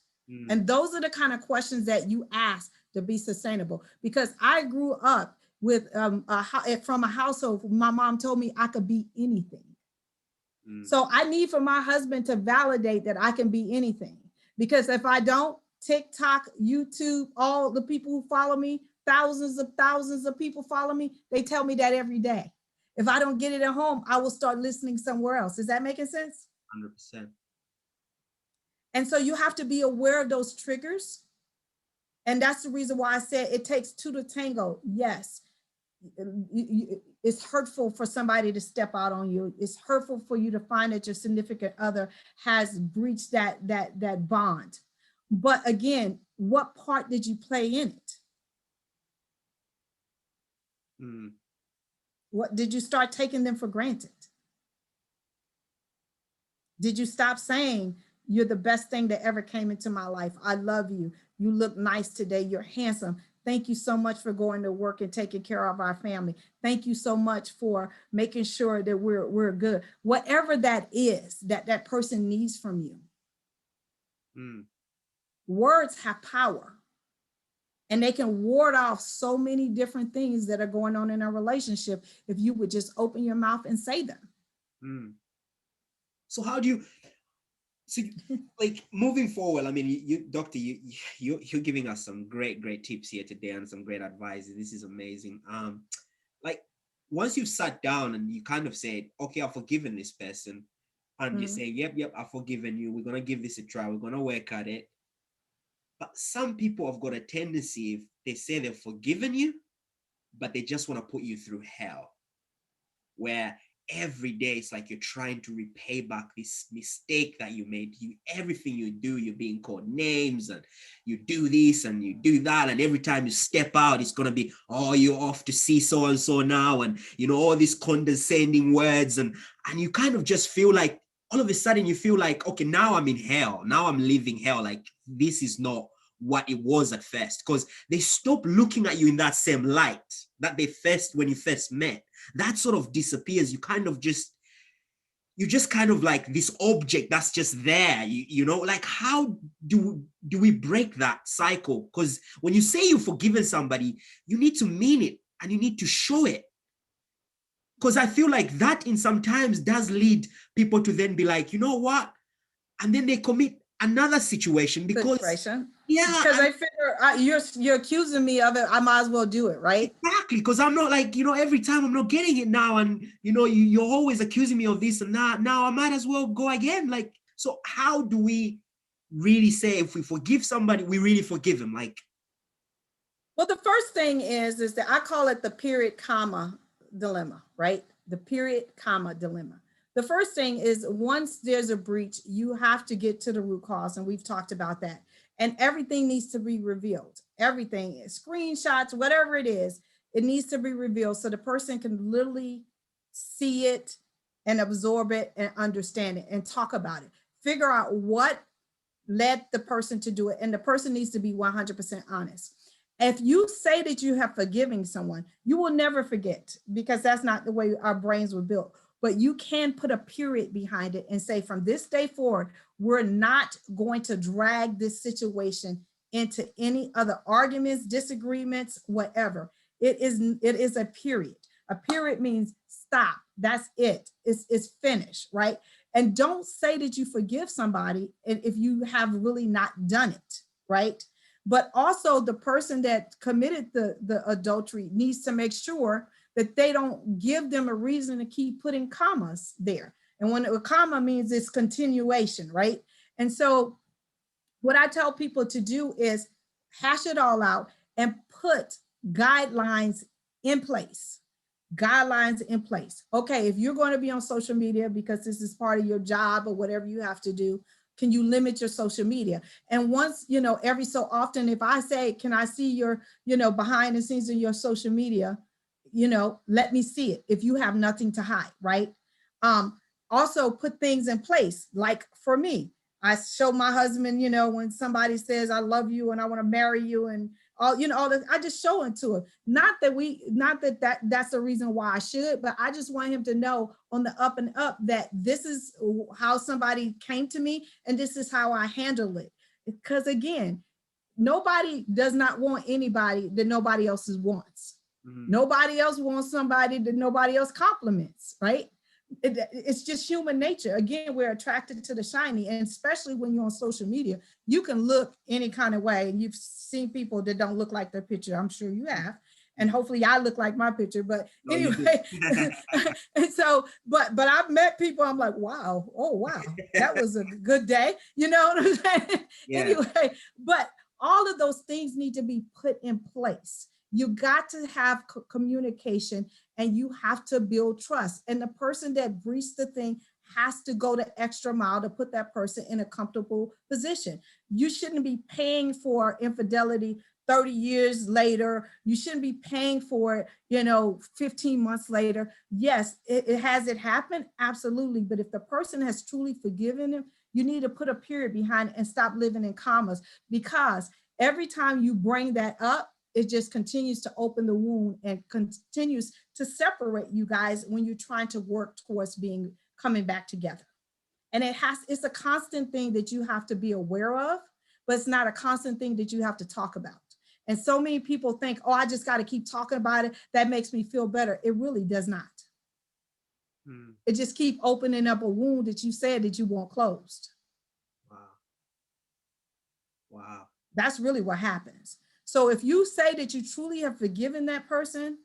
And those are the kind of questions that you ask to be sustainable. Because I grew up with from a household, my mom told me I could be anything. So I need for my husband to validate that I can be anything. Because if I don't, TikTok, YouTube, all the people who follow me, thousands of people follow me, they tell me that every day. If I don't get it at home, I will start listening somewhere else. Is that making sense? 100%. And so you have to be aware of those triggers. And that's the reason why I said it takes two to tango. Yes. It's hurtful for somebody to step out on you. It's hurtful for you to find that your significant other has breached that bond. But again, what part did you play in it? Mm. What did you start taking them for granted? Did you stop saying, you're the best thing that ever came into my life? I love you. You look nice today. You're handsome. Thank you so much for going to work and taking care of our family. Thank you so much for making sure that we're good. Whatever that is that that person needs from you. Mm. Words have power, and they can ward off so many different things that are going on in a relationship if you would just open your mouth and say them. Mm. So how do you, so like moving forward, I mean, you doctor, you're giving us some great tips here today and some great advice. This is amazing. Like once you've sat down and you kind of said, okay, I've forgiven this person, and you say, yep, I've forgiven you. We're gonna give this a try. We're gonna work at it. But some people have got a tendency, if they say they've forgiven you, but they just want to put you through hell, where every day it's like you're trying to repay back this mistake that you made. You, everything you do, you're being called names, and you do this and you do that, and every time you step out, it's gonna be, oh, you're off to see so and so now, and you know, all these condescending words, and you kind of just feel like all of a sudden you feel like, okay, now I'm in hell, now I'm living hell. Like this is not what it was at first, because they stop looking at you in that same light that they first, when you first met. That sort of disappears. You kind of just, you just kind of like this object that's just there, you know, like how do we break that cycle? Because when you say you've forgiven somebody, you need to mean it and you need to show it. Because I feel like that in sometimes does lead people to then be like, you know what? And then they commit another situation because because I figure you're accusing me of it, I might as well do it, right? Exactly, because I'm not like, you know, every time I'm not getting it now, and you know, you're always accusing me of this and that. Now I might as well go again. Like, so how do we really say if we forgive somebody, we really forgive them? Like, well, the first thing is that I call it the period comma dilemma, right? The period comma dilemma. The first thing is, once there's a breach, you have to get to the root cause, and we've talked about that. And everything needs to be revealed. Everything, screenshots, whatever it is, it needs to be revealed so the person can literally see it and absorb it and understand it and talk about it. Figure out what led the person to do it, and the person needs to be 100% honest. If you say that you have forgiven someone, you will never forget, because that's not the way our brains were built. But you can put a period behind it and say, from this day forward, we're not going to drag this situation into any other arguments, disagreements, whatever. It is a period. A period means stop. That's it. It's finished, right? And don't say that you forgive somebody if you have really not done it, right? But also the person that committed the adultery needs to make sure that they don't give them a reason to keep putting commas there. And when a comma means it's continuation, right? And so what I tell people to do is hash it all out and put guidelines in place. Guidelines in place. Okay, if you're going to be on social media because this is part of your job or whatever you have to do, can you limit your social media? And once, you know, every so often, if I say, can I see your, you know, behind the scenes of your social media, you know, let me see it if you have nothing to hide, right? Also put things in place. Like for me, I show my husband, you know, when somebody says, I love you and I want to marry you and all, you know, all this, I just show it to him. Not that that's the reason why I should, but I just want him to know on the up and up that this is how somebody came to me and this is how I handle it. Because again, nobody does not want anybody that nobody else wants. Mm-hmm. Nobody else wants somebody that nobody else compliments, right? It's just human nature. Again, we're attracted to the shiny, and especially when you're on social media, you can look any kind of way. And you've seen people that don't look like their picture. I'm sure you have. And hopefully I look like my picture, but anyway. And so, but I've met people, I'm like, wow, oh, wow, that was a good day. You know what I'm saying? Yeah. Anyway, but all of those things need to be put in place. You got to have communication and you have to build trust. And the person that breached the thing has to go the extra mile to put that person in a comfortable position. You shouldn't be paying for infidelity 30 years later. You shouldn't be paying for it, 15 months later. Yes, has it happened? Absolutely. But if the person has truly forgiven him, you need to put a period behind it and stop living in commas, because every time you bring that up, it just continues to open the wound and continues to separate you guys when you're trying to work towards coming back together. And it's a constant thing that you have to be aware of, but it's not a constant thing that you have to talk about. And so many people think, oh, I just got to keep talking about it. That makes me feel better. It really does not. It just keep opening up a wound that you said that you want closed. Wow. That's really what happens. So if you say that you truly have forgiven that person,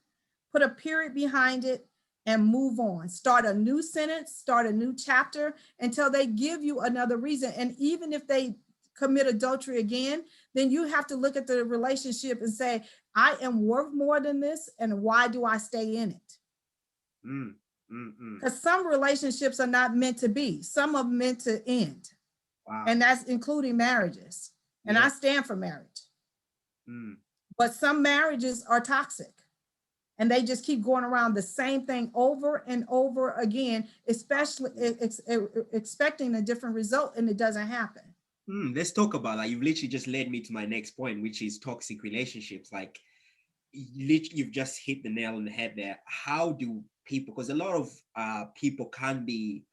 put a period behind it and move on. Start a new sentence, start a new chapter until they give you another reason. And even if they commit adultery again, then you have to look at the relationship and say, I am worth more than this, and why do I stay in it? Because some relationships are not meant to be. Some are meant to end. Wow. And that's including marriages. And I stand for marriage. But some marriages are toxic. And they just keep going around the same thing over and over again, especially expecting a different result, and it doesn't happen. Let's talk about that. You've literally just led me to my next point, which is toxic relationships. Like, you've just hit the nail on the head there. How do people, because a lot of people can be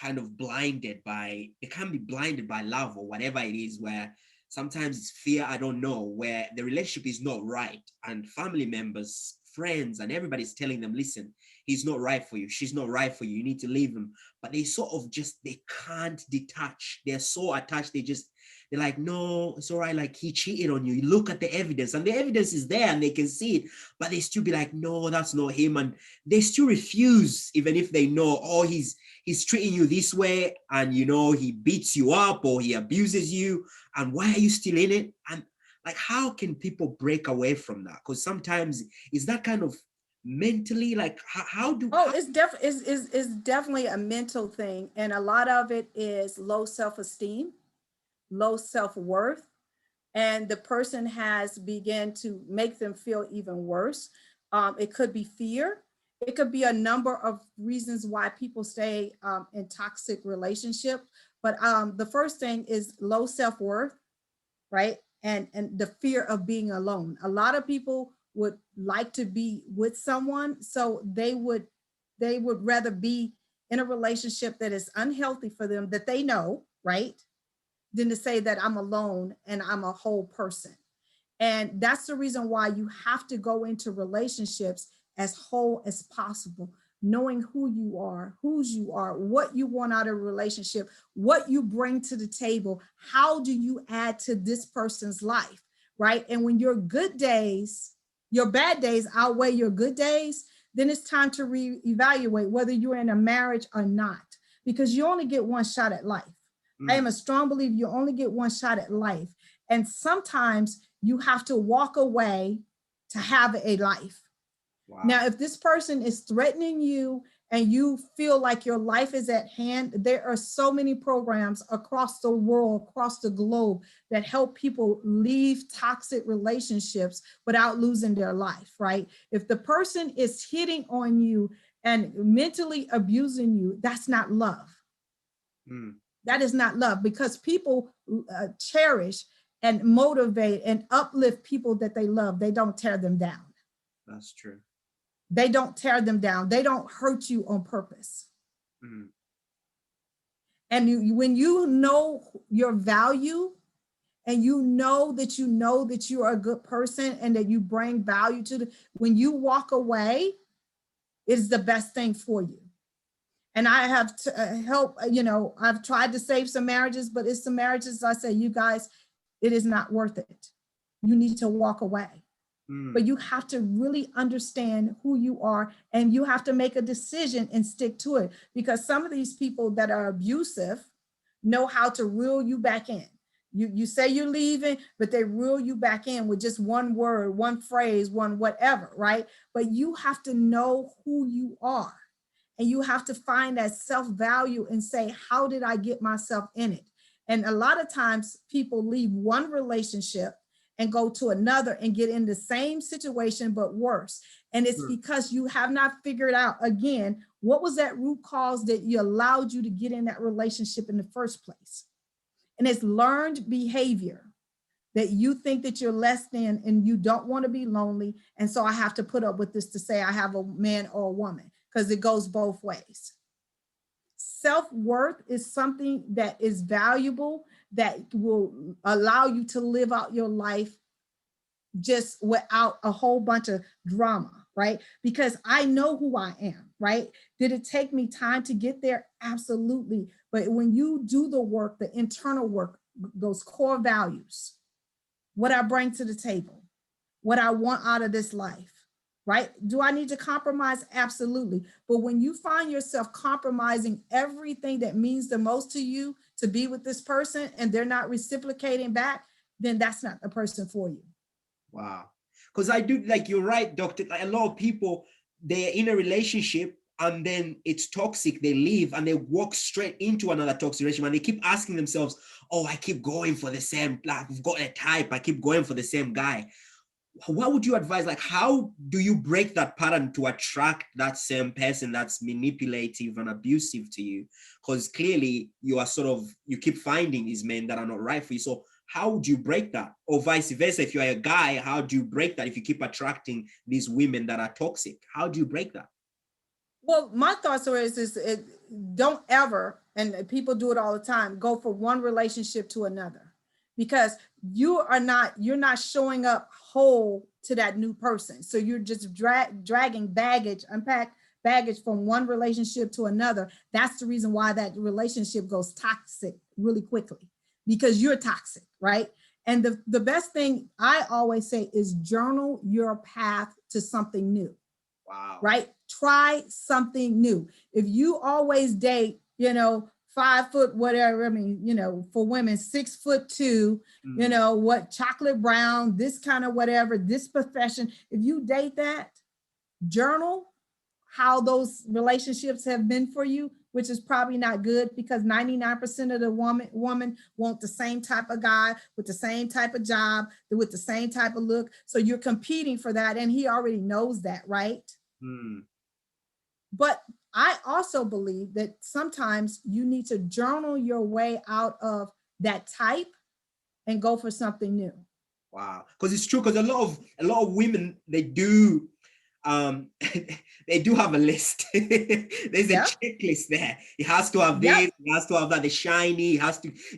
kind of blinded by love or whatever it is, where sometimes it's fear, I don't know, where the relationship is not right, and family members, friends, and everybody's telling them, listen, he's not right for you, she's not right for you, you need to leave him. But they sort of they can't detach. They're so attached. They're like, no, it's all right. Like, he cheated on you. You look at the evidence, and the evidence is there and they can see it, but they still be like, no, that's not him. And they still refuse, even if they know, oh, he's treating you this way, and he beats you up or he abuses you. And why are you still in it? And like, how can people break away from that? Because sometimes is that kind of mentally, like, it's definitely a mental thing. And a lot of it is low self-esteem, low self-worth, and the person has begun to make them feel even worse. It could be fear. It could be a number of reasons why people stay in toxic relationships. But the first thing is low self-worth, right? And the fear of being alone. A lot of people would like to be with someone, so they would rather be in a relationship that is unhealthy for them, that they know, right, than to say that I'm alone and I'm a whole person. And that's the reason why you have to go into relationships as whole as possible, knowing who you are, whose you are, what you want out of a relationship, what you bring to the table, how do you add to this person's life, right? And when your bad days outweigh your good days, then it's time to reevaluate whether you're in a marriage or not, because you only get one shot at life. I am a strong believer you only get one shot at life. And sometimes you have to walk away to have a life. Wow. Now, if this person is threatening you and you feel like your life is at hand, there are so many programs across the world, across the globe, that help people leave toxic relationships without losing their life, right? If the person is hitting on you and mentally abusing you, that's not love. That is not love, because people cherish and motivate and uplift people that they love. They don't tear them down. That's true. They don't tear them down. They don't hurt you on purpose. And when you know your value, and you know that you are a good person and that you bring value to when you walk away, it's the best thing for you. And I have helped, I've tried to save some marriages, but it's some marriages I say, you guys, it is not worth it. You need to walk away. But you have to really understand who you are, and you have to make a decision and stick to it, because some of these people that are abusive know how to reel you back in. You say you're leaving, but they reel you back in with just one word, one phrase, one whatever, right? But you have to know who you are. And you have to find that self-value and say, how did I get myself in it? And a lot of times people leave one relationship and go to another and get in the same situation, but worse. And it's because you have not figured out, again, what was that root cause that you allowed you to get in that relationship in the first place? And it's learned behavior that you think that you're less than and you don't want to be lonely. And so I have to put up with this to say I have a man or a woman, because it goes both ways. Self-worth is something that is valuable, that will allow you to live out your life just without a whole bunch of drama, right? Because I know who I am, right? Did it take me time to get there? Absolutely. But when you do the work, the internal work, those core values, what I bring to the table, what I want out of this life, right? Do I need to compromise? Absolutely. But when you find yourself compromising everything that means the most to you to be with this person and they're not reciprocating back, then that's not the person for you. Wow. Because I do, like, you're right, doctor. Like, a lot of people, they're in a relationship and then it's toxic. They leave and they walk straight into another toxic relationship and they keep asking themselves, oh, I keep going for the same, like, we've got a type. I keep going for the same guy. What would you advise? Like, how do you break that pattern to attract that same person that's manipulative and abusive to you? Because clearly you are you keep finding these men that are not right for you. So how would you break that? Or vice versa, if you're a guy, how do you break that if you keep attracting these women that are toxic? How do you break that? Well, my thoughts are don't ever, and people do it all the time, go from one relationship to another, because you're not showing up whole to that new person. So you're just dragging baggage, unpack baggage from one relationship to another. That's the reason why that relationship goes toxic really quickly, because you're toxic, right? And the best thing I always say is journal your path to something new. Wow. Right? Try something new. If you always date, 5 foot, whatever, I mean, for women, 6'2", what, chocolate brown, this kind of whatever, this profession, if you date that, journal how those relationships have been for you, which is probably not good, because 99% of the woman want the same type of guy with the same type of job, with the same type of look. So you're competing for that, and he already knows that, right? But I also believe that sometimes you need to journal your way out of that type and go for something new. Wow. Because it's true, because a lot of women, they do they do have a list. There's a checklist there. It has to have this, it has to have that, the shiny,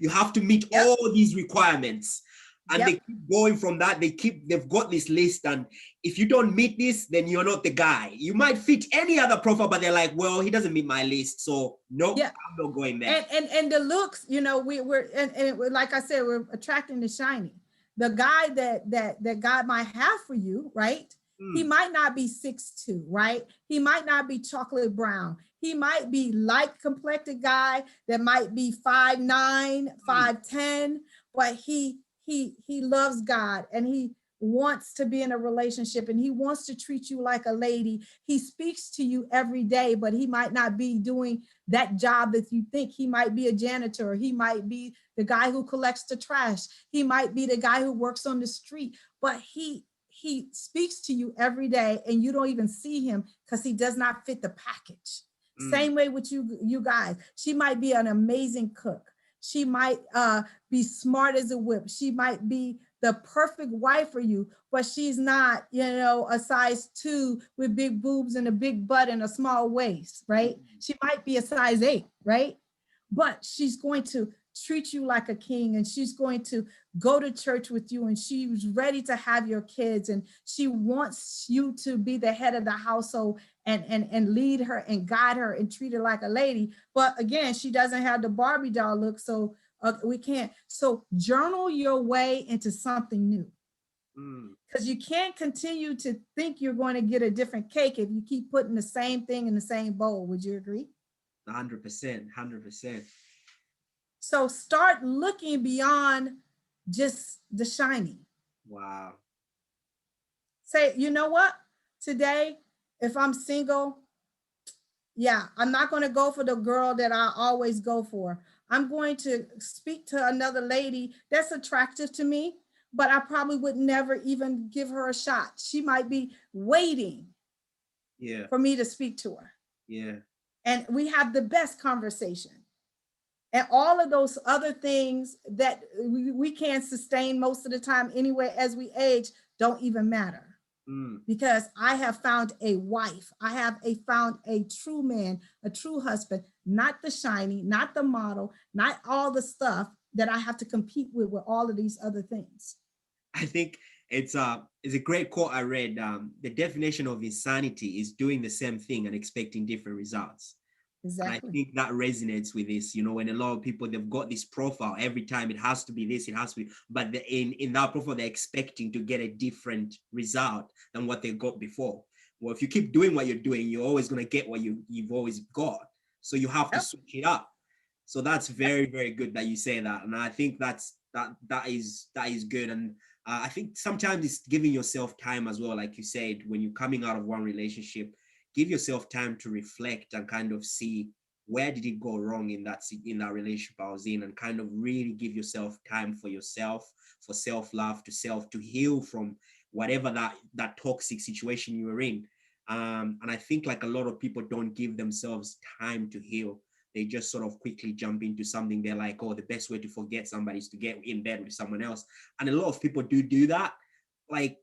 you have to meet all these requirements. And they keep going from that. They've got this list, and if you don't meet this, then you're not the guy. You might fit any other profile, but they're like, well, he doesn't meet my list, so nope, I'm not going there. And the looks, we're like I said, we're attracting the shiny. The guy that God might have for you, right? He might not be 6'2", right? He might not be chocolate brown. He might be light complected guy that might be 5'9", 5'10", but he loves God, and he wants to be in a relationship, and he wants to treat you like a lady. He speaks to you every day, but he might not be doing that job that you think. He might be a janitor. He might be the guy who collects the trash. He might be the guy who works on the street, but he speaks to you every day, and you don't even see him because he does not fit the package. Same way with you guys. She might be an amazing cook. She might be smart as a whip. She might be the perfect wife for you, but she's not, a size 2 with big boobs and a big butt and a small waist, right? She might be a size 8, right? But she's going to treat you like a king, and she's going to go to church with you, and she's ready to have your kids, and she wants you to be the head of the household and lead her and guide her and treat her like a lady. But again, she doesn't have the Barbie doll look, so we can't. So journal your way into something new, because you can't continue to think you're going to get a different cake if you keep putting the same thing in the same bowl. Would you agree? 100%, 100%. So start looking beyond just the shiny. Wow. Say, you know what? Today, if I'm single, I'm not going to go for the girl that I always go for. I'm going to speak to another lady that's attractive to me, but I probably would never even give her a shot. She might be waiting for me to speak to her. Yeah. And we have the best conversation. And all of those other things that we can't sustain most of the time anyway as we age don't even matter. Because I have found a wife. I have found a true man, a true husband, not the shiny, not the model, not all the stuff that I have to compete with all of these other things. I think it's a great quote I read. The definition of insanity is doing the same thing and expecting different results. Exactly. And I think that resonates with this, when a lot of people, they've got this profile every time, it has to be this, it has to be, but in that profile, they're expecting to get a different result than what they got before. Well, if you keep doing what you're doing, you're always going to get what you've always got. So you have to switch it up. So that's very, very good that you say that. And I think that is good. And I think sometimes it's giving yourself time as well. Like you said, when you're coming out of one relationship, give yourself time to reflect and kind of see where did it go wrong in that relationship I was in, and kind of really give yourself time for yourself, for self-love, to heal from whatever that toxic situation you were in. And I think like a lot of people don't give themselves time to heal. They just sort of quickly jump into something. They're like, oh, the best way to forget somebody is to get in bed with someone else. And a lot of people do that. Like,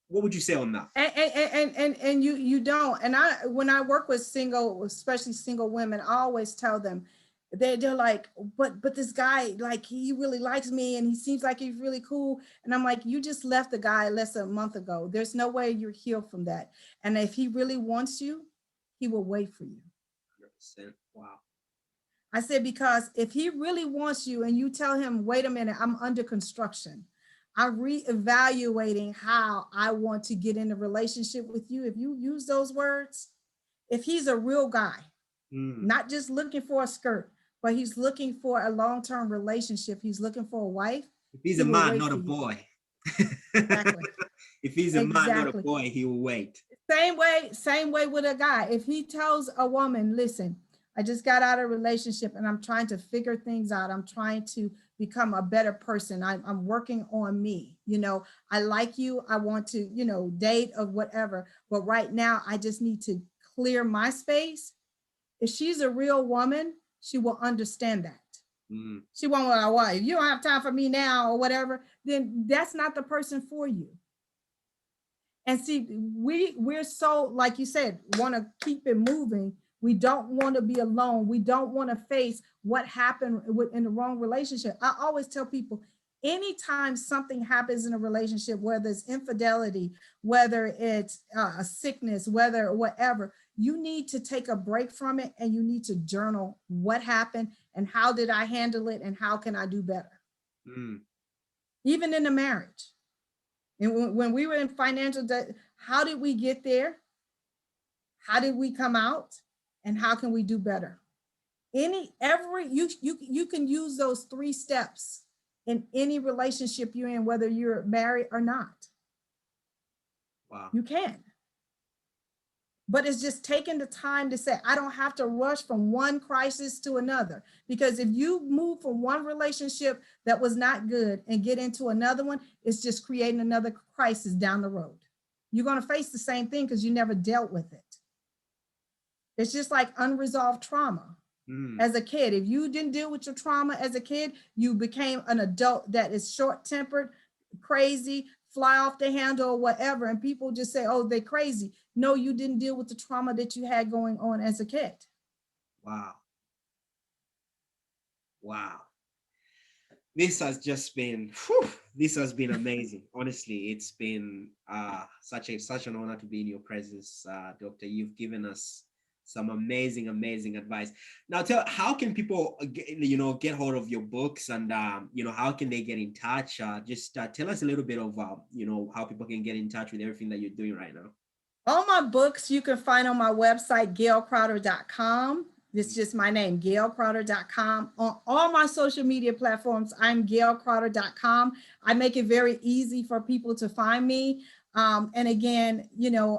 what would you say on that? And you don't. And when I work with especially single women, I always tell them, they're like, but this guy, like, he really likes me and he seems like he's really cool. And I'm like, you just left the guy less than a month ago. There's no way you're healed from that. And if he really wants you, he will wait for you. 100%. Wow. I said, because if he really wants you and you tell him, wait a minute, I'm under construction, I'm reevaluating how I want to get in a relationship with you. If you use those words, if he's a real guy, not just looking for a skirt, but he's looking for a long-term relationship, he's looking for a wife. If he's a man, not a boy. Exactly. If he's a man, not a boy, he will wait. Same way with a guy. If he tells a woman, listen, I just got out of a relationship and I'm trying to figure things out. I'm trying to become a better person. I'm working on me. I like you. I want to, date or whatever. But right now, I just need to clear my space. If she's a real woman, she will understand that. She won't, well, if you don't have time for me now or whatever, then that's not the person for you. And see, we're so, like you said, want to keep it moving. We don't want to be alone. We don't want to face what happened in the wrong relationship. I always tell people, anytime something happens in a relationship, whether it's infidelity, whether it's a sickness, whether whatever, you need to take a break from it and you need to journal what happened and how did I handle it and how can I do better? Even in a marriage. And when we were in financial debt, how did we get there? How did we come out? And how can we do better? You can use those 3 steps in any relationship you're in, whether you're married or not. Wow. You can. But it's just taking the time to say, I don't have to rush from one crisis to another. Because if you move from one relationship that was not good and get into another one, it's just creating another crisis down the road. You're going to face the same thing because you never dealt with it. It's just like unresolved trauma. As a kid, if you didn't deal with your trauma as a kid, you became an adult that is short-tempered, crazy, fly off the handle or whatever. And people just say, oh, they're crazy. No, you didn't deal with the trauma that you had going on as a kid. Wow. Wow. This has just been, this has been amazing. Honestly, it's been such an honor to be in your presence, Doctor. You've given us some amazing advice. Now, how can people get hold of your books, and how can they get in touch? Just tell us a little bit of how people can get in touch with everything that you're doing right now. All my books you can find on my website, gailcrowder.com. This is just my name, gailcrowder.com. On all my social media platforms, I'm gailcrowder.com. I make it very easy for people to find me. And again,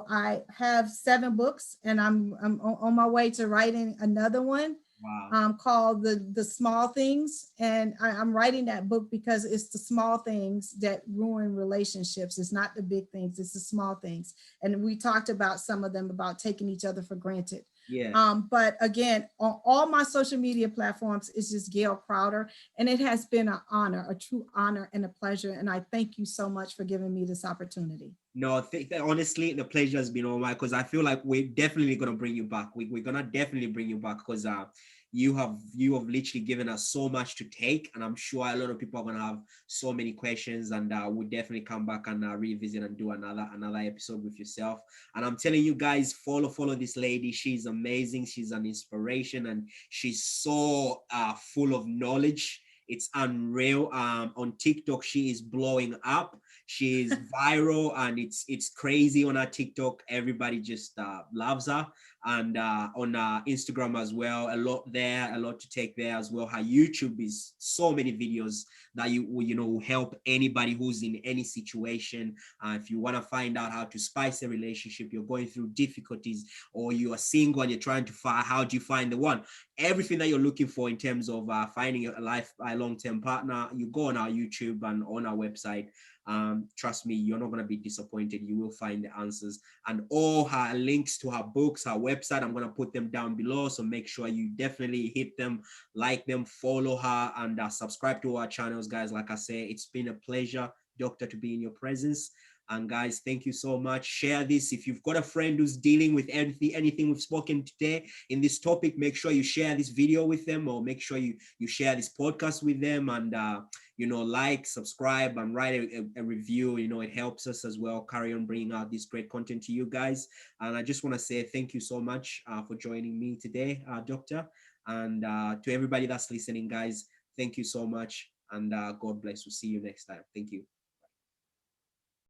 I have 7 books and I'm on my way to writing another one. Wow. called the Small Things. And I'm writing that book because it's the small things that ruin relationships. It's not the big things, it's the small things. And we talked about some of them, about taking each other for granted. Yeah. But again, on all my social media platforms, it's just Gail Crowder. And it has been an honor, a true honor and a pleasure. And I thank you so much for giving me this opportunity. No, honestly, the pleasure has been all mine, because I feel like we're definitely gonna bring you back. We're gonna definitely bring you back, because you have literally given us so much to take, and I'm sure a lot of people are gonna have so many questions, and we'll definitely come back and revisit and do another episode with yourself. And I'm telling you guys, follow this lady. She's amazing. She's an inspiration, and she's so full of knowledge. It's unreal. On TikTok, she is blowing up. She's viral, and it's crazy on her TikTok. Everybody just loves her. And on Instagram as well, a lot there, a lot to take there as well. Her YouTube is so many videos that will help anybody who's in any situation. If you want to find out how to spice a relationship, you're going through difficulties, or you are single and you're trying to find how do you find the one, everything that you're looking for in terms of finding a long-term partner, you go on our YouTube and on our website. Trust me, you're not going to be disappointed. You will find the answers, and all her links to her books, her website, I'm going to put them down below. So make sure you definitely hit them, like them, follow her, and subscribe to our channels, guys. Like I say, it's been a pleasure, Doctor, to be in your presence. And guys, thank you so much. Share this. If you've got a friend who's dealing with anything we've spoken today in this topic, make sure you share this video with them, or make sure you share this podcast with them, and like, subscribe, and write a review. It helps us as well carry on bringing out this great content to you guys. And I just want to say thank you so much for joining me today, Doctor. And to everybody that's listening, guys, thank you so much. And God bless. We'll see you next time. Thank you.